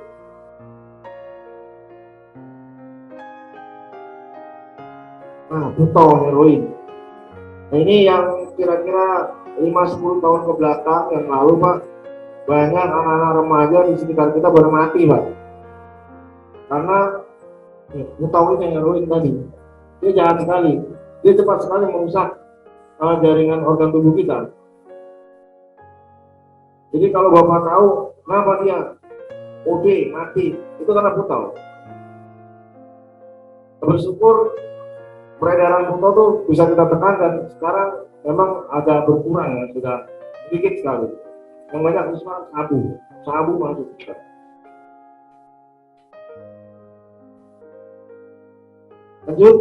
S2: Nah, butol heroin. Nah, ini yang kira-kira 5-10 tahun ke belakang yang lalu, Pak, banyak anak-anak remaja di sekitar kita baru mati, Pak. Karena butol ini heroin tadi, dia jahat sekali, dia cepat sekali merusak jaringan organ tubuh kita. Jadi kalau Bapak tahu kenapa dia OD mati, itu karena butol. Bersyukur peredaran butol tuh bisa kita tekan dan sekarang memang agak berkurang ya, sudah sedikit sekali. Yang banyak itu sabu masuk kita. Lanjut.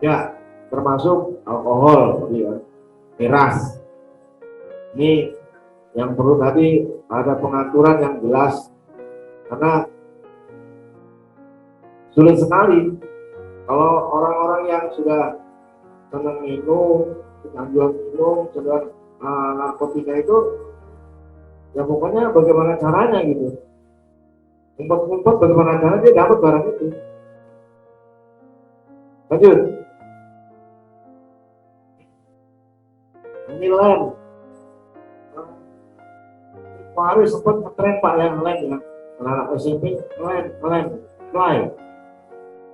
S2: Ya, termasuk alkohol, ya. Miras. Ini yang perlu tadi ada pengaturan yang jelas karena sulit sekali kalau orang-orang yang sudah senang minum, kecanduan minum, sedang narkotika itu, ya pokoknya bagaimana caranya gitu, ngumpet-ngumpet bagaimana caranya dia dapat barang itu. Lanjut. Ini lem. Harus sempat ngetren Pak yang lem ya, anak SMP lem.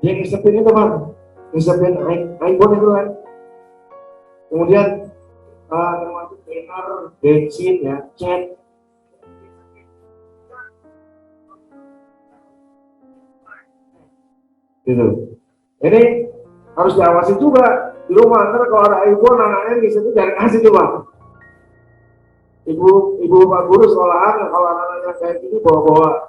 S2: Yang ngisepin itu Pak, ngisepin iPhone itu kan. Kemudian termasuk benar, bensin ya, cat. Gitu. Ini harus diawasi juga di rumah. Ntar kalau ada iPhone anaknya ngisepin jangan kasih tuh Pak. Ibu Pak Guru sekolahan kalau anak-anaknya kayak gini bawa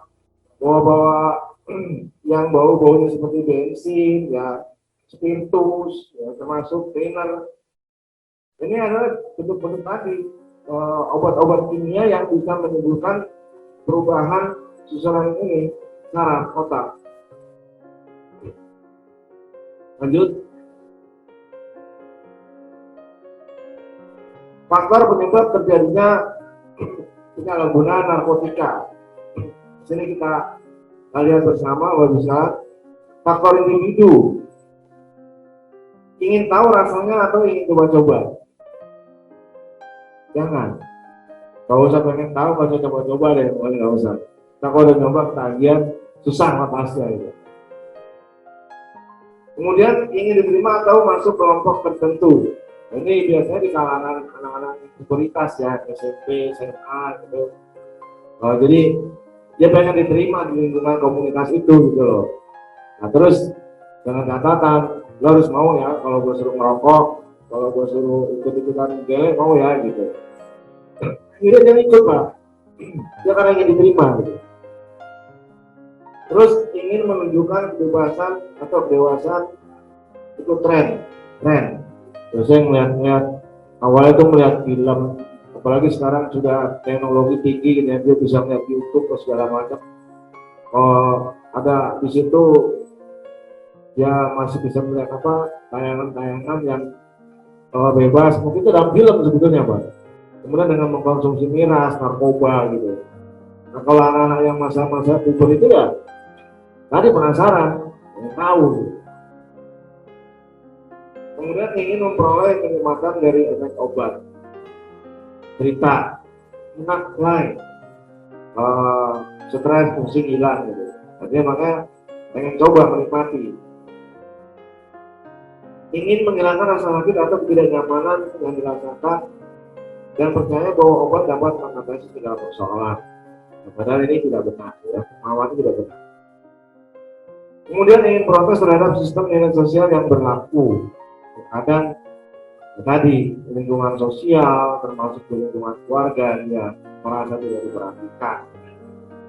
S2: yang baunya seperti bensin ya, spiritus ya, termasuk thinner. Ini adalah bentuk-bentuk tadi obat-obat kimia yang bisa menimbulkan perubahan susunan ini saraf otak. Lanjut. Faktor penyebab terjadinya penyalahgunaan narkotika. Di sini kita lihat bersama bahwa bisa faktor individu. Ingin tahu rasanya atau ingin coba-coba? Jangan. Kalau usah pengen tahu, kalau usah coba-coba deh, nggak usah. Nah, kalau udah nyoba ketagihan, susah ngapasnya itu. Kemudian ingin diterima atau masuk kelompok tertentu. Ini biasanya di kalangan anak-anak sekuritas ya, SMP, SMA gitu. Jadi dia pengen diterima di lingkungan komunitas itu gitu loh. Nah terus dengan catatan, lo harus mau ya kalau gue suruh ngerokok, kalau gue suruh ikut-ikutan gele mau ya gitu. Dia jangan ikut Pak, dia karena ingin diterima gitu. Terus ingin menunjukkan kebebasan atau kedewasaan itu tren. Terus saya melihat awalnya itu melihat film, apalagi sekarang sudah teknologi tinggi gitu ya, dia bisa melihat YouTube atau segala macam. Ada di situ dia masih bisa melihat tayangan-tayangan yang bebas, mungkin itu dalam film sebetulnya Pak. Kemudian dengan mengkonsumsi miras, narkoba gitu. Nah kalau anak-anak yang masa-masa puber itu ya tadi penasaran, yang tahu gitu.
S1: kemudian ingin memperoleh kenikmatan dari efek obat, cerita, enak lain, stres, pusing hilang gitu. Artinya makanya pengen coba menikmati, ingin menghilangkan rasa sakit atau ketidaknyamanan yang dirasakan dan percaya bahwa obat dapat mengatasi segala persoalan. Padahal ini tidak benar, ya. Pemahaman tidak benar. Kemudian ingin protes terhadap sistem nilai sosial yang berlaku. Kadang tadi lingkungan sosial, termasuk di lingkungan keluarga, dia merasa tidak diperhatikan.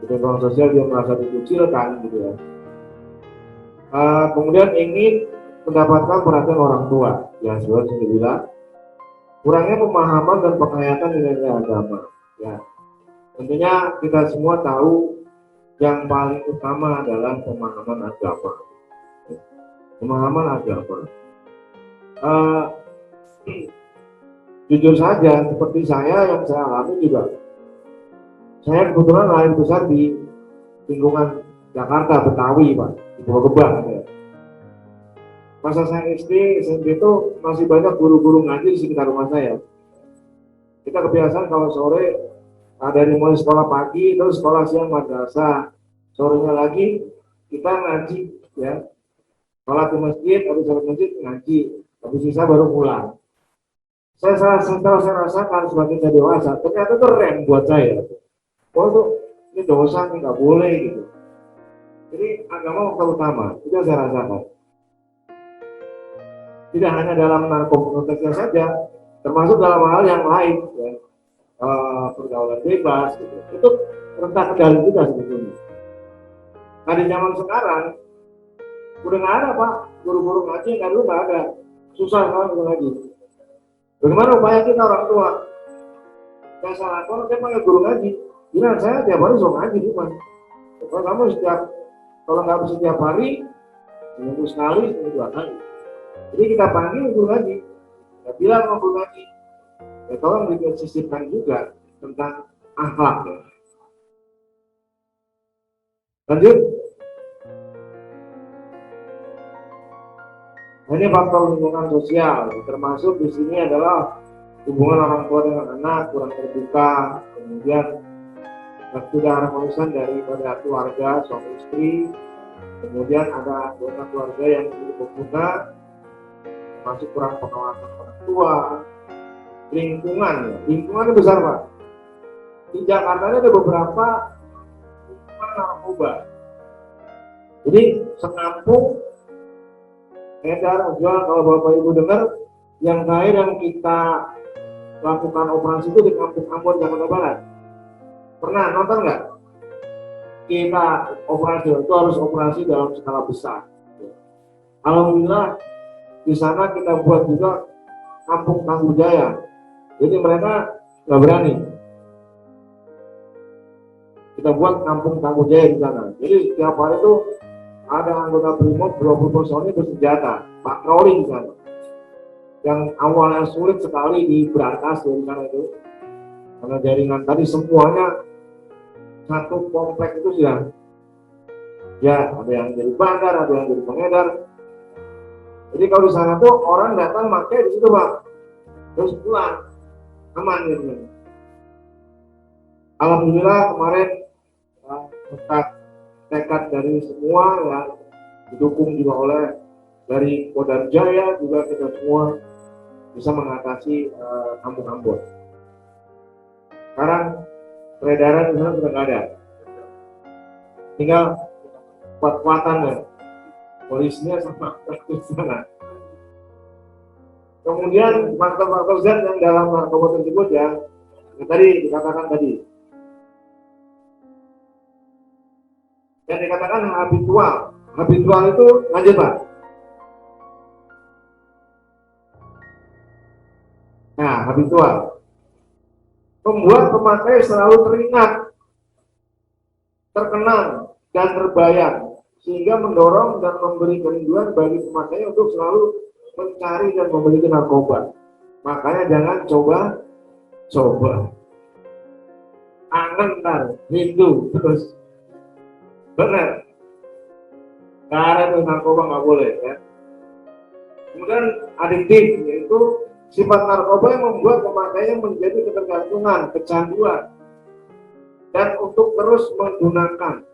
S1: Di lingkungan sosial dia merasa dikucilkan, gitu ya. Kemudian ingin mendapatkan perhatian orang tua, yang sebenarnya saya bilang kurangnya pemahaman dan penghayatan nilai agama. Ya, tentunya kita semua tahu yang paling utama adalah pemahaman agama. Pemahaman agama. Jujur saja, seperti yang saya alami juga. Saya kebetulan lahir besar di lingkungan Jakarta, Betawi, Pak, di Pulau Gebang. Ya. Masa saya SD, SMP itu masih banyak guru-guru ngaji di sekitar rumah saya. Kita kebiasaan kalau sore dari mulai sekolah pagi, terus sekolah siang madrasah, sorenya lagi kita ngaji, ya. Sholat di masjid, habis sholat masjid ngaji, habis sisa baru pulang. Setelah saya rasakan sebagai dewasa, ternyata itu rem buat saya. Oh itu, ini dosa, ini nggak boleh gitu. Jadi agama utama, itu yang saya rasakan. Tidak hanya dalam narkoba saja, termasuk dalam hal yang lain, ya. Pergaulan bebas, gitu. Itu rentang kendali kita sebetulnya. Nah di zaman sekarang udah nggak ada, Pak, guru-guru ngaji yang dulu nggak ada, susah kalau guru ngaji. Bagaimana upaya kita orang tua? Saya salah, kalau saya panggil guru ngaji, bilang saya tiap hari suruh ngaji, gimana? Kalau kamu kalau nggak bisa setiap hari, seminggu sekali, seminggu 2 kali. Jadi kita panggil guru ngaji, kita bilang sama guru ngaji, ya tolong disisipkan juga tentang akhlak. Ya. Lanjut. Ini faktor lingkungan sosial, termasuk di sini adalah hubungan orang tua dengan anak kurang terbuka, kemudian ketidakharmonisan daripada keluarga suami istri, kemudian ada anggota keluarga yang hidup pengguna, termasuk kurang pengawasan orang tua, lingkungan itu besar, Pak. Di Jakarta ada beberapa lingkungan narkoba. Jadi sekampung edar jual, kalau Bapak Ibu dengar, yang terakhir yang kita lakukan operasi itu di Kampung Ambon, Jakarta Barat. Pernah nonton nggak? Kita operasi itu harus operasi dalam skala besar. Alhamdulillah di sana kita buat juga Kampung Tangguh Jaya. Jadi mereka nggak berani. Kita buat Kampung Tangguh Jaya di sana. Jadi tiap hari itu ada anggota Brimob 20 personil bersenjata, patroli di sana. Yang awalnya sulit sekali diberantas dari sana itu, karena jaringan tadi semuanya satu komplek itu sudah, ya ada yang jadi bandar, ada yang jadi pengedar. Jadi kalau di sana tuh orang datang pakai di situ, Pak, terus pulang aman gitu. Alhamdulillah kemarin berkat tekad dari semua yang didukung juga oleh dari Kodam Jaya, juga kita semua bisa mengatasi Kampung Ambon. Sekarang peredaran di sana sudah nggak ada, tinggal kuat-kuatan ya polisinya sama di sana. Kemudian faktor-faktor zat yang dalam narkoba tersebut yang tadi dikatakan tadi, yang dikatakan habitual itu lanjut, Pak. Nah, habitual membuat pemakai selalu teringat, terkenang dan terbayang, sehingga mendorong dan memberi kerinduan bagi pemakai untuk selalu mencari dan memiliki narkoba. Makanya jangan coba angen ntar rindu terus. Benar, karena itu narkoba nggak boleh, ya. Kemudian adiktif, yaitu sifat narkoba yang membuat pemakainya menjadi ketergantungan, kecanduan, dan untuk terus menggunakan.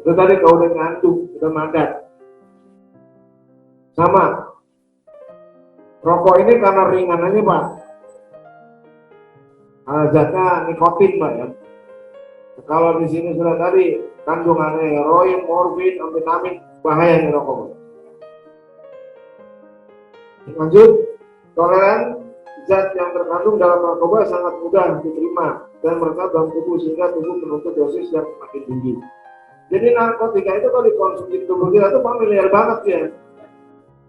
S1: Itu tadi kalau udah ngantuk, udah madat. Sama, rokok ini karena ringanannya Pak, zatnya nikotin Pak ya. Kalau di sini sudah tadi kandungannya heroin, morfin, amfetamin, bahaya nih rokok Pak. Lanjut, toleran zat yang terkandung dalam narkoba sangat mudah diterima dan meresap dalam tubuh sehingga tubuh menuntut dosis yang semakin tinggi. Jadi narkotika itu kalau dikonsumsi tubuh kita itu familiar banget ya,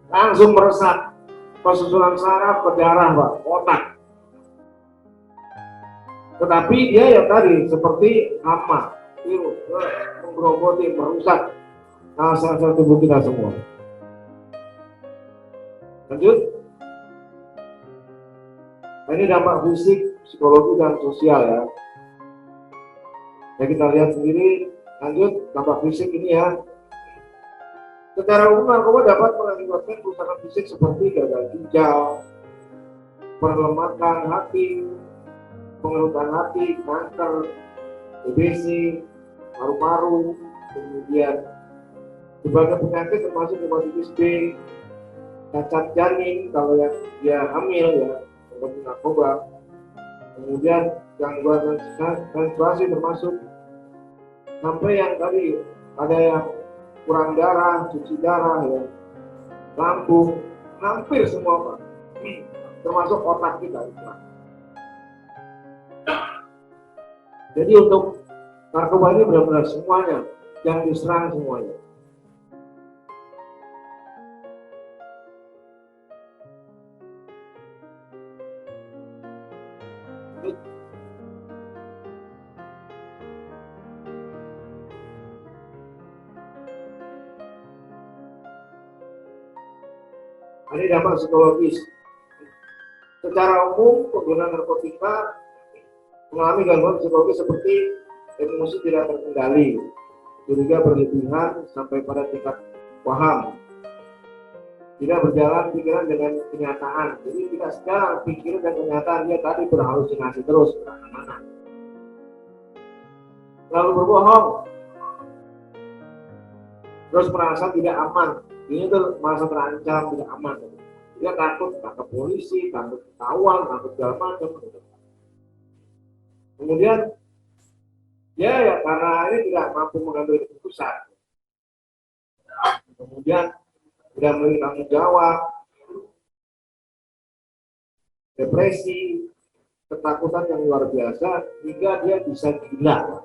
S1: langsung meresap ke susunan saraf, ke darah, Pak, otak. Tetapi dia yang tadi seperti hama, virus, menggerogoti, merusak sel-sel tubuh kita semua. Lanjut. Nah, ini dampak fisik, psikologi, dan sosial ya. Ya kita lihat sendiri. Lanjut, dampak fisik ini ya. Secara umum narkoba dapat mengakibatkan kerusakan fisik seperti gagal ginjal, perlemakan hati, pengerutan hati, kanker, TBC, paru-paru, kemudian berbagai penyakit termasuk hepatitis B, cacat janin kalau yang dia hamil ya, seperti narkoba, kemudian gangguan menstruasi termasuk, sampai yang tadi ada yang kurang darah, cuci darah ya, lambung, hampir semua Pak, termasuk otak kita. Jadi untuk narkoba ini benar-benar semuanya yang diserang semuanya. Ini dampak psikologis. Secara umum pengguna narkotika mengalami gangguan psikologis seperti emosi tidak terkendali, curiga berlebihan sampai pada tingkat paham, tidak berjalan pikiran dengan kenyataan. Jadi tidak secara pikiran dan kenyataan, dia tadi berhalusinasi terus kemana-mana. Lalu berbohong, terus merasa tidak aman. Ini tuh merasa terancam, tidak aman. Dia takut polisi, takut ketahuan, takut segala macam. Kemudian ya karena ini tidak mampu mengambil keputusan. Kemudian tidak memiliki tanggung jawab, depresi, ketakutan yang luar biasa hingga dia bisa gila.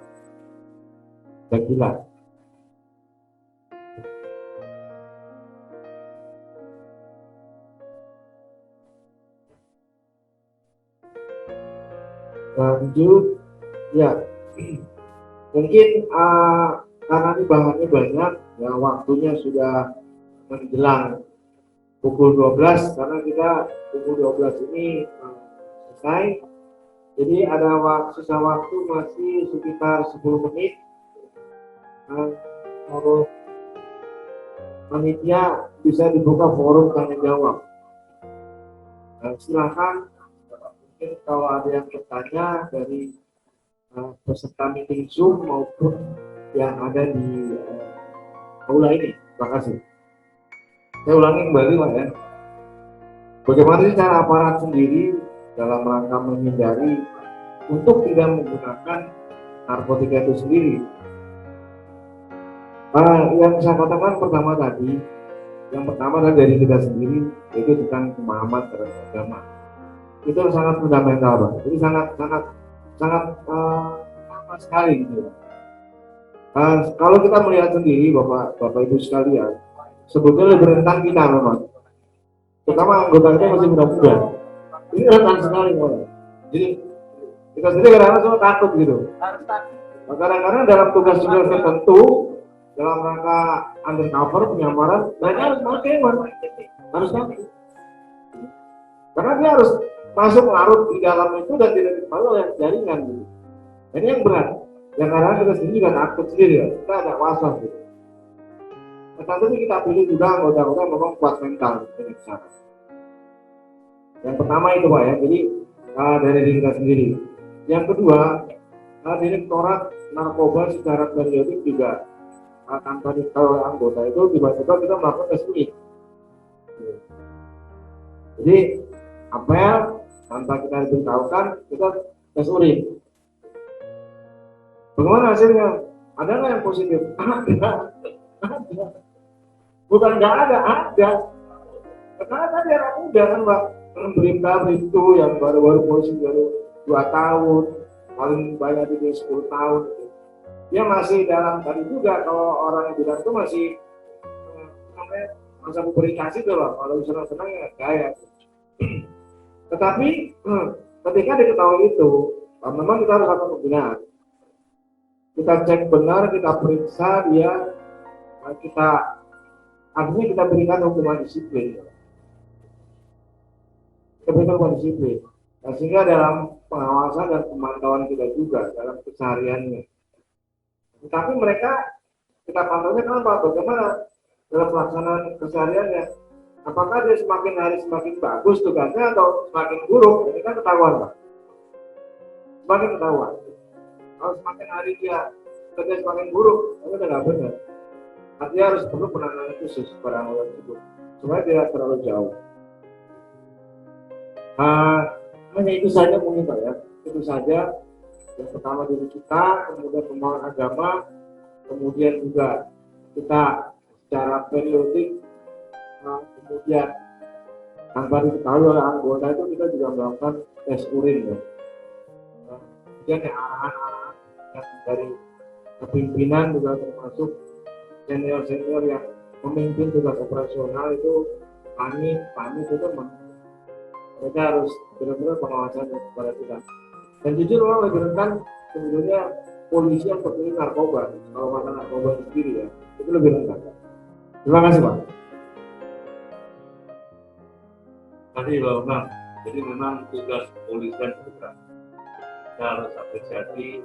S1: Gila. Lanjut ya, mungkin karena ini bahannya banyak ya, waktunya sudah menjelang pukul 12 karena kita pukul 12 ini selesai, jadi ada sisa waktu masih sekitar 10 menit. Kalau panitia bisa dibuka forum tanya jawab, silakan. Mungkin kalau ada yang bertanya dari peserta meeting Zoom maupun yang ada di aula ini. Terima kasih. Saya ulangi kembali Pak ya. Bagaimana sih cara aparat sendiri dalam rangka menghindari untuk tidak menggunakan narkotika itu sendiri? Yang saya katakan pertama tadi, yang pertama adalah dari kita sendiri, yaitu tentang pemahaman terhadap agama. Itu sangat fundamental Pak. Jadi sangat lama sekali gitu. Kalau kita melihat sendiri Bapak Ibu sekalian, sebetulnya lebih rentan kita memang. Terutama anggota kita masih muda-muda. Ini rentan sekali Pak. Jadi kita sendiri kadang-kadang semua takut gitu. Kadang-kadang dalam tugas-tugas tertentu, dalam rangka undercover penyamaran, banyak harus pakai Pak. Harus pakai. Karena dia harus masuk larut di dalam itu dan tidak dipengaruhi oleh jaringan gitu. Ini yang berat. Yang kadang kita sendiri juga takut sendiri ya. Kita ada was-was gitu. Nah, tentunya kita pilih juga anggota-anggota memang kuat mental dengan cara. Yang pertama itu Pak ya, jadi dari diri kita sendiri. Yang kedua, Direktorat Narkoba secara periodik juga tanpa diketahui anggota itu tiba-tiba kita melakukan tes urin. Jadi apel tanpa kita diberitahukan kita tes urin. Bagaimana hasilnya? Ada nggak yang positif? Ada. Bukan nggak ada. Karena tadi anak muda kan Pak, berita itu yang baru-baru polisi baru 2 tahun, paling banyak itu 10 tahun. Dia masih dalam tadi juga, kalau orang yang bilang itu masih masa publikasi itu loh, kalau senang-senang ya gaya. Tetapi ketika diketahui itu, memang kita harus lakukan pembinaan. Kita cek benar, kita periksa dia, artinya kita berikan hukuman disiplin. Kita berikan hukuman disiplin. Nah, sehingga dalam pengawasan dan pemantauan kita juga dalam kesehariannya. Tetapi mereka kita pantaunya kenapa? Bagaimana dalam pelaksanaan kesehariannya? Apakah dia semakin hari semakin bagus tugasnya atau semakin buruk? Ini kan ketahuan Pak. Semakin ketahuan. Kalau semakin hari dia kerja semakin buruk, itu udah nggak benar. Artinya harus perlu penanganan khusus pada orang tersebut supaya tidak terlalu jauh. Hanya itu saja mungkin Pak ya. Itu saja. Yang pertama diri kita, kemudian pemahaman agama, kemudian juga kita secara periodik, kemudian tanpa diketahui oleh anggota itu kita juga melakukan tes urin ya. Kemudian yang arahan-arahan yang dari kepimpinan juga termasuk senior-senior yang memimpin tugas operasional itu panik itu mereka harus benar-benar pengawasan kepada kita. Dan jujur orang lebih rentan sebenarnya polisi yang terkait narkoba, kalau masalah narkoba sendiri ya, itu lebih rentan. Terima kasih Pak.
S3: Tadi Pak Bang, jadi memang tugas kepolisian kita harus apresiasi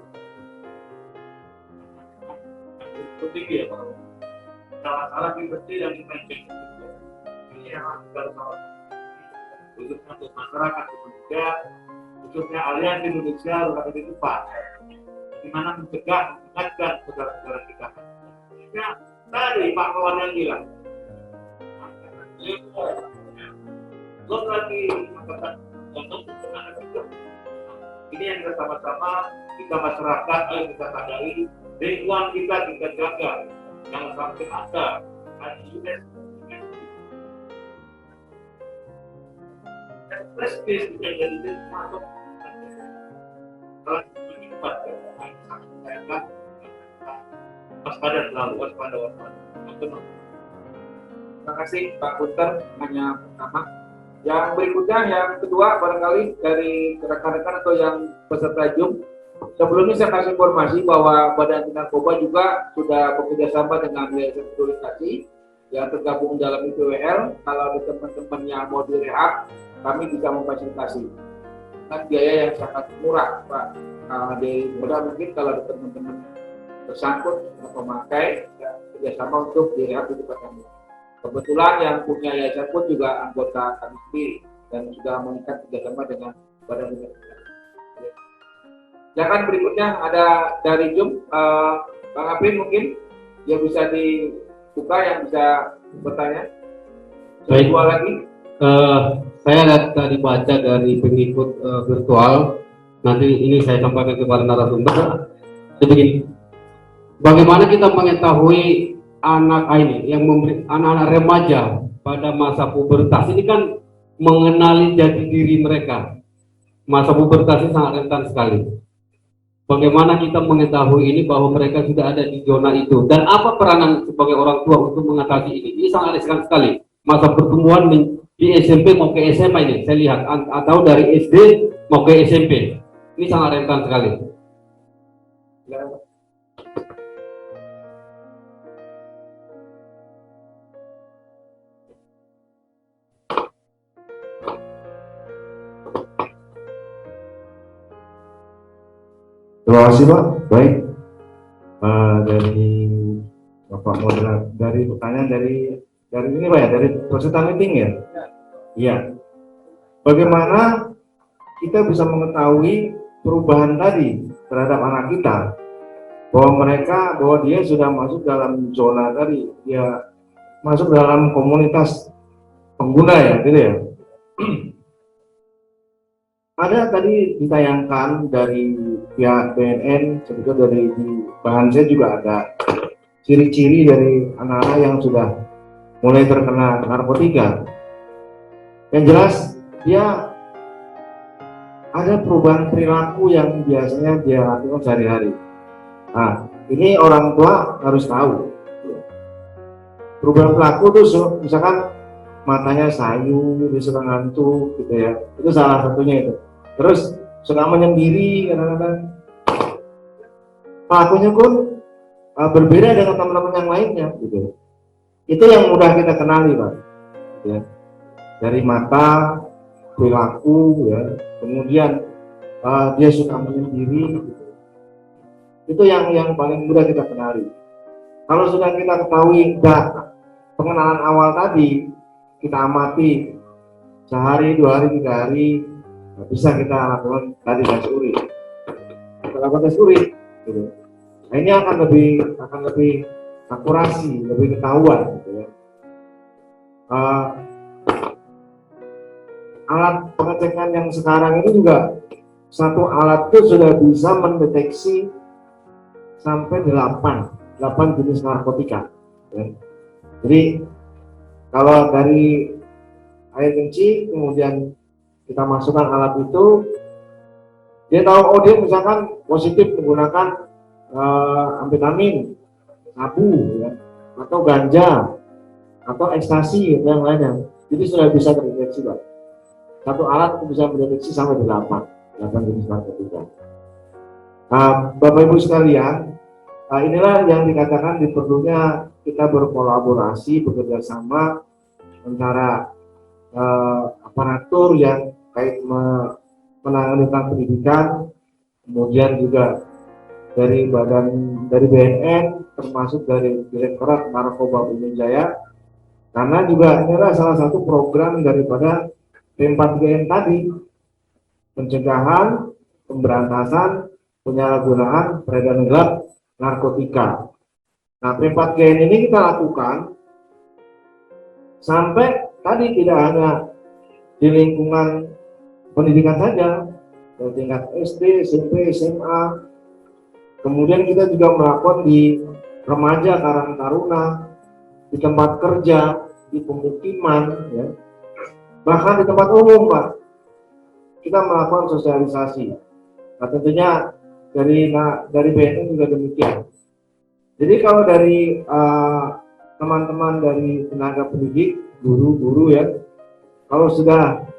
S3: itu tinggi ya Pak. Salah-salah seperti yang dimention ini yang harus kita sama khususnya untuk masyarakat Indonesia, khususnya aliansi Indonesia harus di depan di mana mencegah, mengingatkan saudara-saudara kita. Sehingga tadi Pak Kawan yang bilang belum lagi mengatakan untuk ini yang kita sama-sama kita masyarakat ayo kita sadari lingkungan kita jaga, jangan sampai ada prestis yang jadi masuk waspada selalu waspada.
S1: Terima kasih Pak Gunter, hanya pertama. Yang berikutnya, yang kedua barangkali dari rekan-rekan atau yang peserta Zoom. Sebelumnya saya kasih informasi bahwa Badan Anti Narkoba juga sudah bekerjasama dengan Yayasan Peduli Kasih yang tergabung dalam IPWL. Kalau ada teman-teman yang mau direhab, kami bisa memfasilitasi dengan biaya yang sangat murah, Pak. Mungkin kalau ada teman-teman tersangkut atau memakai, ya, kerjasama untuk direhab di tempat kami. Kebetulan yang punya yayasan pun juga anggota kami sendiri dan sudah mengikat kerjasama dengan Badan Anti Narkoba. Silakan berikutnya ada dari Zoom, Bang Aprin mungkin dia bisa dibuka yang bisa bertanya.
S4: Baik.
S1: Dua lagi.
S4: Saya tadi baca dari pengikut virtual. Nanti ini saya sampaikan kepada narasumber. Jadi begini, bagaimana kita mengetahui anak ini yang memberi anak-anak remaja pada masa pubertas ini kan mengenali jati diri mereka. Masa pubertas ini sangat rentan sekali. Bagaimana kita mengetahui ini bahwa mereka sudah ada di zona itu dan apa peranan sebagai orang tua untuk mengatasi ini? Ini sangat riskan sekali. Masa pertumbuhan di SMP mau ke SMA ini saya lihat atau dari SD mau ke SMP ini sangat rentan sekali.
S2: Terima kasih Pak. Baik, dari Bapak Moderator, dari pertanyaan dari ini Pak ya, dari peserta meeting ya. Iya. bagaimana kita bisa mengetahui perubahan tadi terhadap anak kita, bahwa dia sudah masuk dalam zona tadi, dia masuk dalam komunitas pengguna ya, gitu ya. Ada tadi ditayangkan dari pihak BNN, sebetulnya dari di bahan saya juga ada ciri-ciri dari anak-anak yang sudah mulai terkena narkotika. Yang jelas dia ada perubahan perilaku yang biasanya dia lakukan sehari-hari. Nah, ini orang tua harus tahu. Perubahan perilaku itu misalkan matanya sayu, dia suka ngantuk gitu ya. Itu salah satunya itu. Terus suka menyendiri kadang-kadang. Pelakunya pun berbeda dengan teman-teman yang lainnya gitu. Itu yang mudah kita kenali, Pak. Ya. Dari mata, perilaku ya, kemudian dia suka menyendiri gitu. Itu yang paling mudah kita kenali. Kalau sudah kita ketahui pengenalan awal tadi, kita amati sehari, 2 hari, 3 hari, bisa kita lakukan tadi tes urin. Kita lakukan tes urin gitu. Nah, ini akan lebih akurasi, lebih ketahuan gitu ya. Alat pengecekan yang sekarang ini juga, satu alat itu sudah bisa mendeteksi sampai 8 jenis narkotika ya. Jadi kalau dari air kencing kemudian kita masukkan alat itu, dia tahu, oh dia misalkan positif menggunakan amfetamin, sabu ya, atau ganja atau ekstasi yang lainnya. Jadi sudah bisa terdeteksi, Pak. Satu alat itu bisa mendeteksi sampai 8 jenis narkotika. Nah, Bapak Ibu sekalian, inilah yang dikatakan diperlunya kita berkolaborasi, bekerja sama antara aparatur yang kait menangani tentang pendidikan, kemudian juga dari BNN, termasuk dari Direktorat Narkoba Pemda Jaya, karena juga inilah salah satu program daripada P4GN tadi, pencegahan, pemberantasan, penyalahgunaan, peredaran gelap narkotika. Nah, P4GN ini kita lakukan sampai tadi tidak hanya di lingkungan pendidikan saja, dari tingkat SD, SMP, SMA, kemudian kita juga melakukan di remaja, Karang Taruna, di tempat kerja, di pemukiman, ya. Bahkan di tempat umum, Pak, kita melakukan sosialisasi. Nah, tentunya dari BNN juga demikian. Jadi kalau dari teman-teman dari tenaga pendidik, guru-guru ya, kalau sudah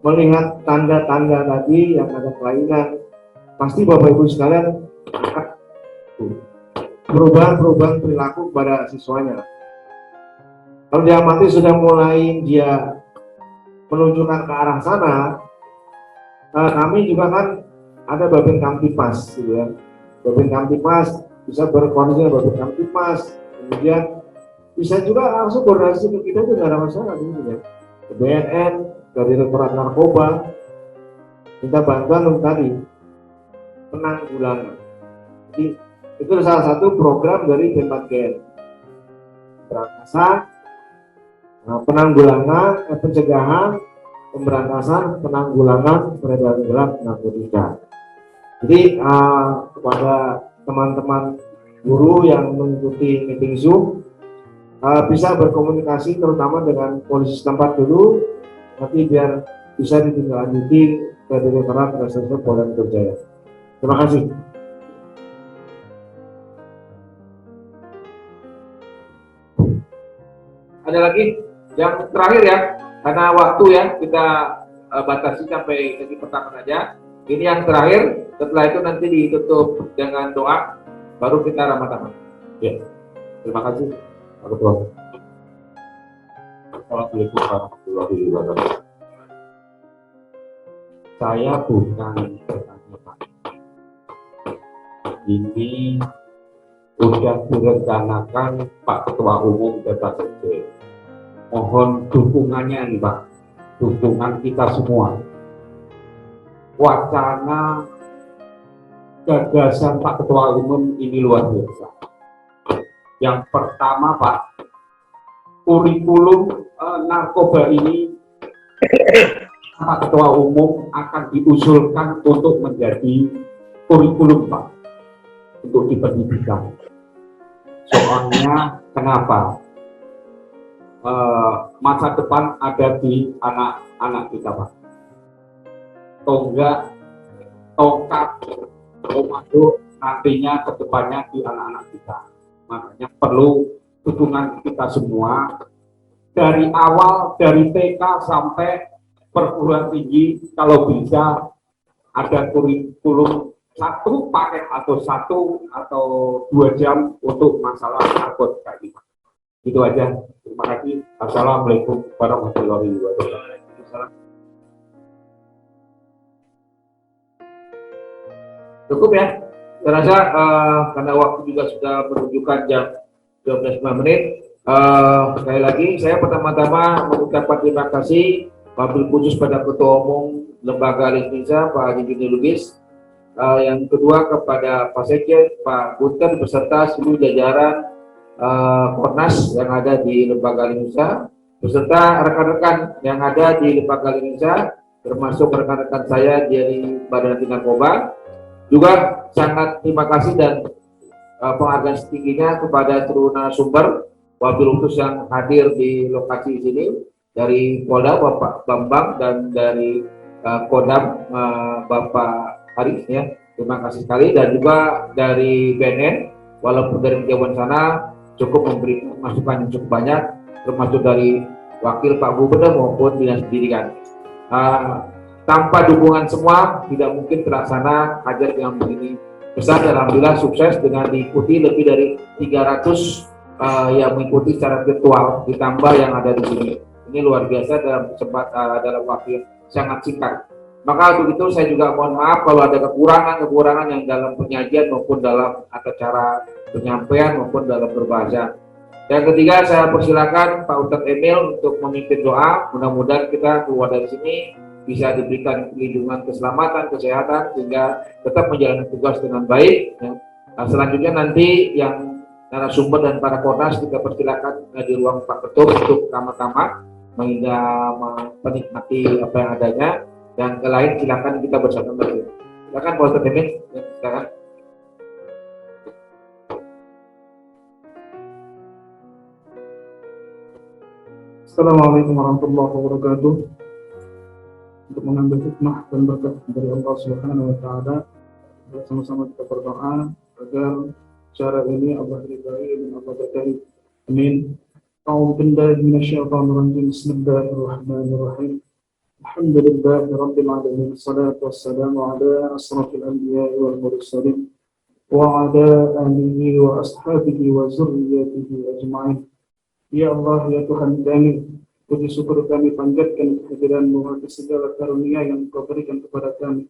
S2: melihat tanda-tanda tadi yang ada kelainan, pasti Bapak Ibu sekalian akan perubahan perilaku kepada siswanya. Kalau diamati sudah mulai dia menunjukkan ke arah sana, kami juga kan ada Babin Kamtipas, gitu ya. Babin Kamtipas bisa berkoordinasi dengan Babin Kamtipas, kemudian bisa juga langsung koordinasi ke kita, itu nggak ada masalah gitu ya. Ke BNN, dari Direktorat Narkoba, minta bantuan untuk tadi penanggulangan. Jadi itu salah satu program dari P4GN. Pemberantasan, penanggulangan, pencegahan, pemberantasan, penanggulangan peredaran gelap narkotika. Jadi kepada teman-teman guru yang mengikuti meeting Zoom, bisa berkomunikasi terutama dengan polisi setempat dulu, nanti biar bisa ditindaklanjuti ke Direktorat Reserse Polda Metro Jaya. Terima kasih.
S5: Ada lagi yang terakhir ya, karena waktu ya kita batasi sampai sesi pertama saja. Ini yang terakhir, setelah itu nanti ditutup dengan doa, baru kita ramah tamah. Ya, terima kasih Pak Ketua.
S6: Assalamualaikum warahmatullahi wabarakatuh. Saya bukan bertanya Pak. Ini sudah direncanakan Pak Ketua Umum Desa Kerja. Mohon dukungannya nih Pak. tuntunan kita semua. Wacana gagasan Pak Ketua Umum ini luar biasa. Yang pertama, Pak, kurikulum narkoba ini Pak Ketua Umum akan diusulkan untuk menjadi kurikulum, Pak, untuk di pendidikan. Soalnya kenapa? Masa depan ada di anak-anak kita, Pak. Tonggak, tongkat, komando nantinya ke depannya di anak-anak kita. Makanya perlu dukungan kita semua dari awal, dari TK sampai perguruan tinggi. Kalau bisa ada kurikulum satu paket atau 2 jam untuk masalah narkotika ini. Itu aja. Terima kasih. Assalamualaikum warahmatullahi wabarakatuh.
S5: Cukup ya. Saya rasa karena waktu juga sudah menunjukkan jam 12.05 menit. Sekali lagi saya pertama-tama mengucapkan terima kasih wabil khusus pada Ketua Umum Lembaga Indonesia Pak Haji Gini Lubis. Yang kedua kepada Pak Sekjen, Pak Gunter beserta seluruh jajaran Kornas yang ada di Lembaga Indonesia, beserta rekan-rekan yang ada di Lembaga Indonesia, termasuk rekan-rekan saya dari Badan Anti Narkoba. Juga sangat terima kasih dan penghargaan setingginya kepada seluruh narasumber wabil khusus yang hadir di lokasi sini dari Polda Bapak Bambang dan dari Kodam Bapak Haris ya. Terima kasih sekali, dan juga dari BNN walaupun dari kejauhan sana cukup memberikan masukan yang cukup banyak, termasuk dari wakil Pak Gubernur maupun dinas pendidikan. Tanpa dukungan semua tidak mungkin terlaksana hajat yang begini besar, dan alhamdulillah sukses dengan diikuti lebih dari 300 yang mengikuti secara virtual ditambah yang ada di sini. Ini luar biasa dalam waktu yang sangat singkat. Maka untuk itu saya juga mohon maaf kalau ada kekurangan yang dalam penyajian maupun dalam cara penyampaian maupun dalam berbahasa. Yang ketiga, saya persilakan Pak Ustadz Emil untuk memimpin doa. Mudah-mudahan kita keluar dari sini bisa diberikan lindungan keselamatan, kesehatan, sehingga tetap menjalankan tugas dengan baik. Nah, selanjutnya nanti yang narasumber dan para Kornas kita persilakan di ruang Pak Ketum untuk sama-sama menikmati apa yang adanya, dan ke lain silakan kita bersama lagi. Silakan Pak Ustadz Emil, silakan.
S7: Assalamualaikum warahmatullahi wabarakatuh. Untuk mengambil hikmah dan berkat dari Allah Subhanahu wa taala, sama-sama kita berdoa agar cara ini Allah ridai dan Allah berkahi. Amin. A'udzu billahi minasyaitonir rajim. Bismillahirrahmanirrahim. Alhamdulillahi rabbil alamin. Wassalatu wassalamu ala asrofil anbiya'i wal mursalin wa ala alihi wa ashabihi wa zurriyyatihi ajma'in. Ya Allah, ya Tuhan kami, puji syukur kami panjatkan kehadiran-Mu atas segala karunia yang Kau berikan kepada kami,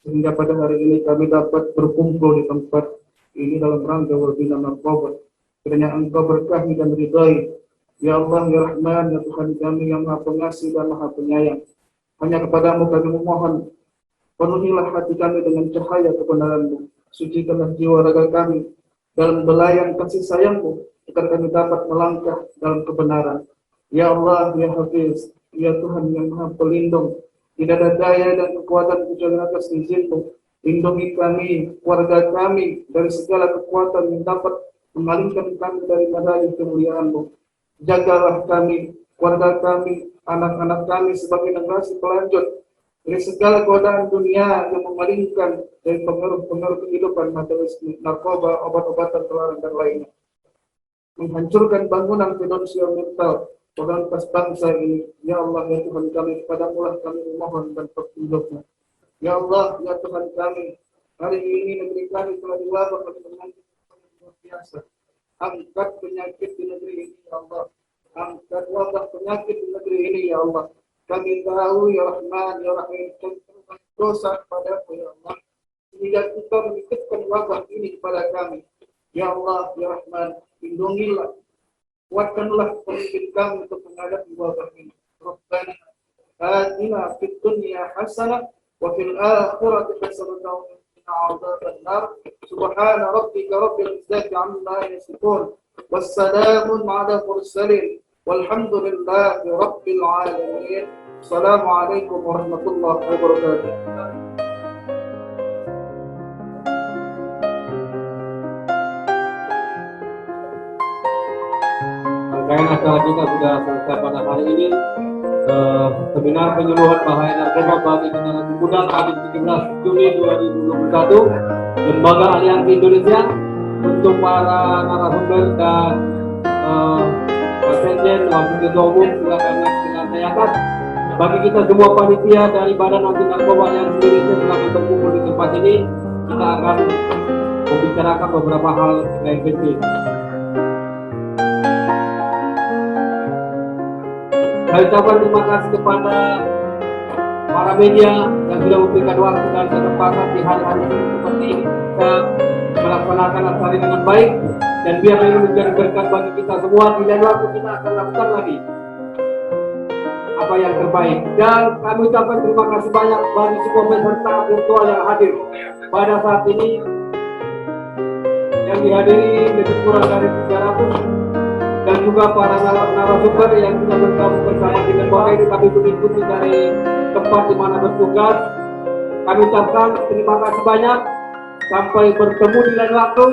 S7: sehingga pada hari ini kami dapat berkumpul di tempat ini dalam rangka webinar narkoba. Kiranya Engkau berkahi dan ridai. Ya Allah, ya Rahman, ya Tuhan kami yang Maha Pengasih dan Maha Penyayang. Hanya kepadamu kami memohon, penuhilah hati kami dengan cahaya kebenaran-Mu. Sucikanlah jiwa raga kami dalam belayan kasih sayang-Mu, agar kami dapat melangkah dalam kebenaran. Ya Allah, ya Hafiz, ya Tuhan yang Maha Pelindung, tidak ada daya dan kekuatan kecuali atas izin-Mu. Lindungi kami, keluarga kami dari segala kekuatan yang dapat memalingkan kami daripada kemuliaan-Mu. Jagalah kami, keluarga kami, anak-anak kami sebagai generasi pelanjut dari segala godaan dunia yang memalingkan dari pengaruh-pengaruh kehidupan materialisme, narkoba, obat-obatan terlarang dan lainnya. Menghancurkan bangunan finansial mental kualitas bangsa ini. Ya Allah, ya Tuhan kami, kepadamu lah kami memohon dan petunjuknya. Ya Allah, ya Tuhan kami, hari ini negeri kami telah diwabah oleh penyakit luar biasa. Angkat penyakit di negeri ini, ya Allah. Angkat wabah penyakit di negeri ini, ya Allah. Kami tahu, ya Rahman, ya Rahim, cenderung dosa kepadamu, ya Allah. Sehingga kita menitipkan wabah ini kepada kami. Ya Allah, ya Rahman, lindungilah, kuatkanlah pemimpin kami untuk menghadapi wabah ini. Rabbana آتنا في الدنيا حسنة وفي الآخرة حسنة وقنا عذاب النار سبحان ربك رب العزة عما يصفون والسلام على المرسلين والحمد لله رب العالمين. السلام عليكم ورحمة الله وبركاته.
S4: Rangkaian acara kita sudah selesai pada hari ini. Seminar penyuluhan bahaya narkoba bagi generasi muda hari 17 Juni 2021 Lembaga Aliansi Indonesia. Untuk para narasumber dan pasien wakil ketua umum silakan dilantikan. Bagi kita semua panitia dari Badan Anti Narkoba Aliansi Indonesia silakan berkumpul di tempat ini. Kita akan membicarakan beberapa hal terkait penting. Saya ucapkan terima kasih kepada para media yang sudah memberikan waktu dan kesempatan di hari-hari seperti ini kita melaksanakan acara ini dengan baik, dan biar ini menjadi berkat bagi kita semua. Di lain waktu kita akan lakukan lagi apa yang terbaik, dan kami ucapkan terima kasih banyak bagi semua peserta virtual yang hadir pada saat ini, yang dihadiri lebih kurang dari 300, dan juga para narasumber yang sudah bergabung bersama di lembaga ini. Kami mengikuti dari tempat di mana bertugas. Kami ucapkan terima kasih banyak. Sampai bertemu di lain waktu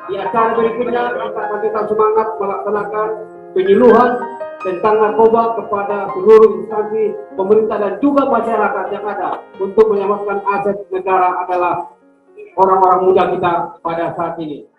S4: di acara berikutnya. Kita akan tetap semangat melaksanakan penyuluhan tentang narkoba kepada seluruh instansi pemerintah dan juga masyarakat yang ada untuk menyelamatkan aset negara adalah orang-orang muda kita pada saat ini.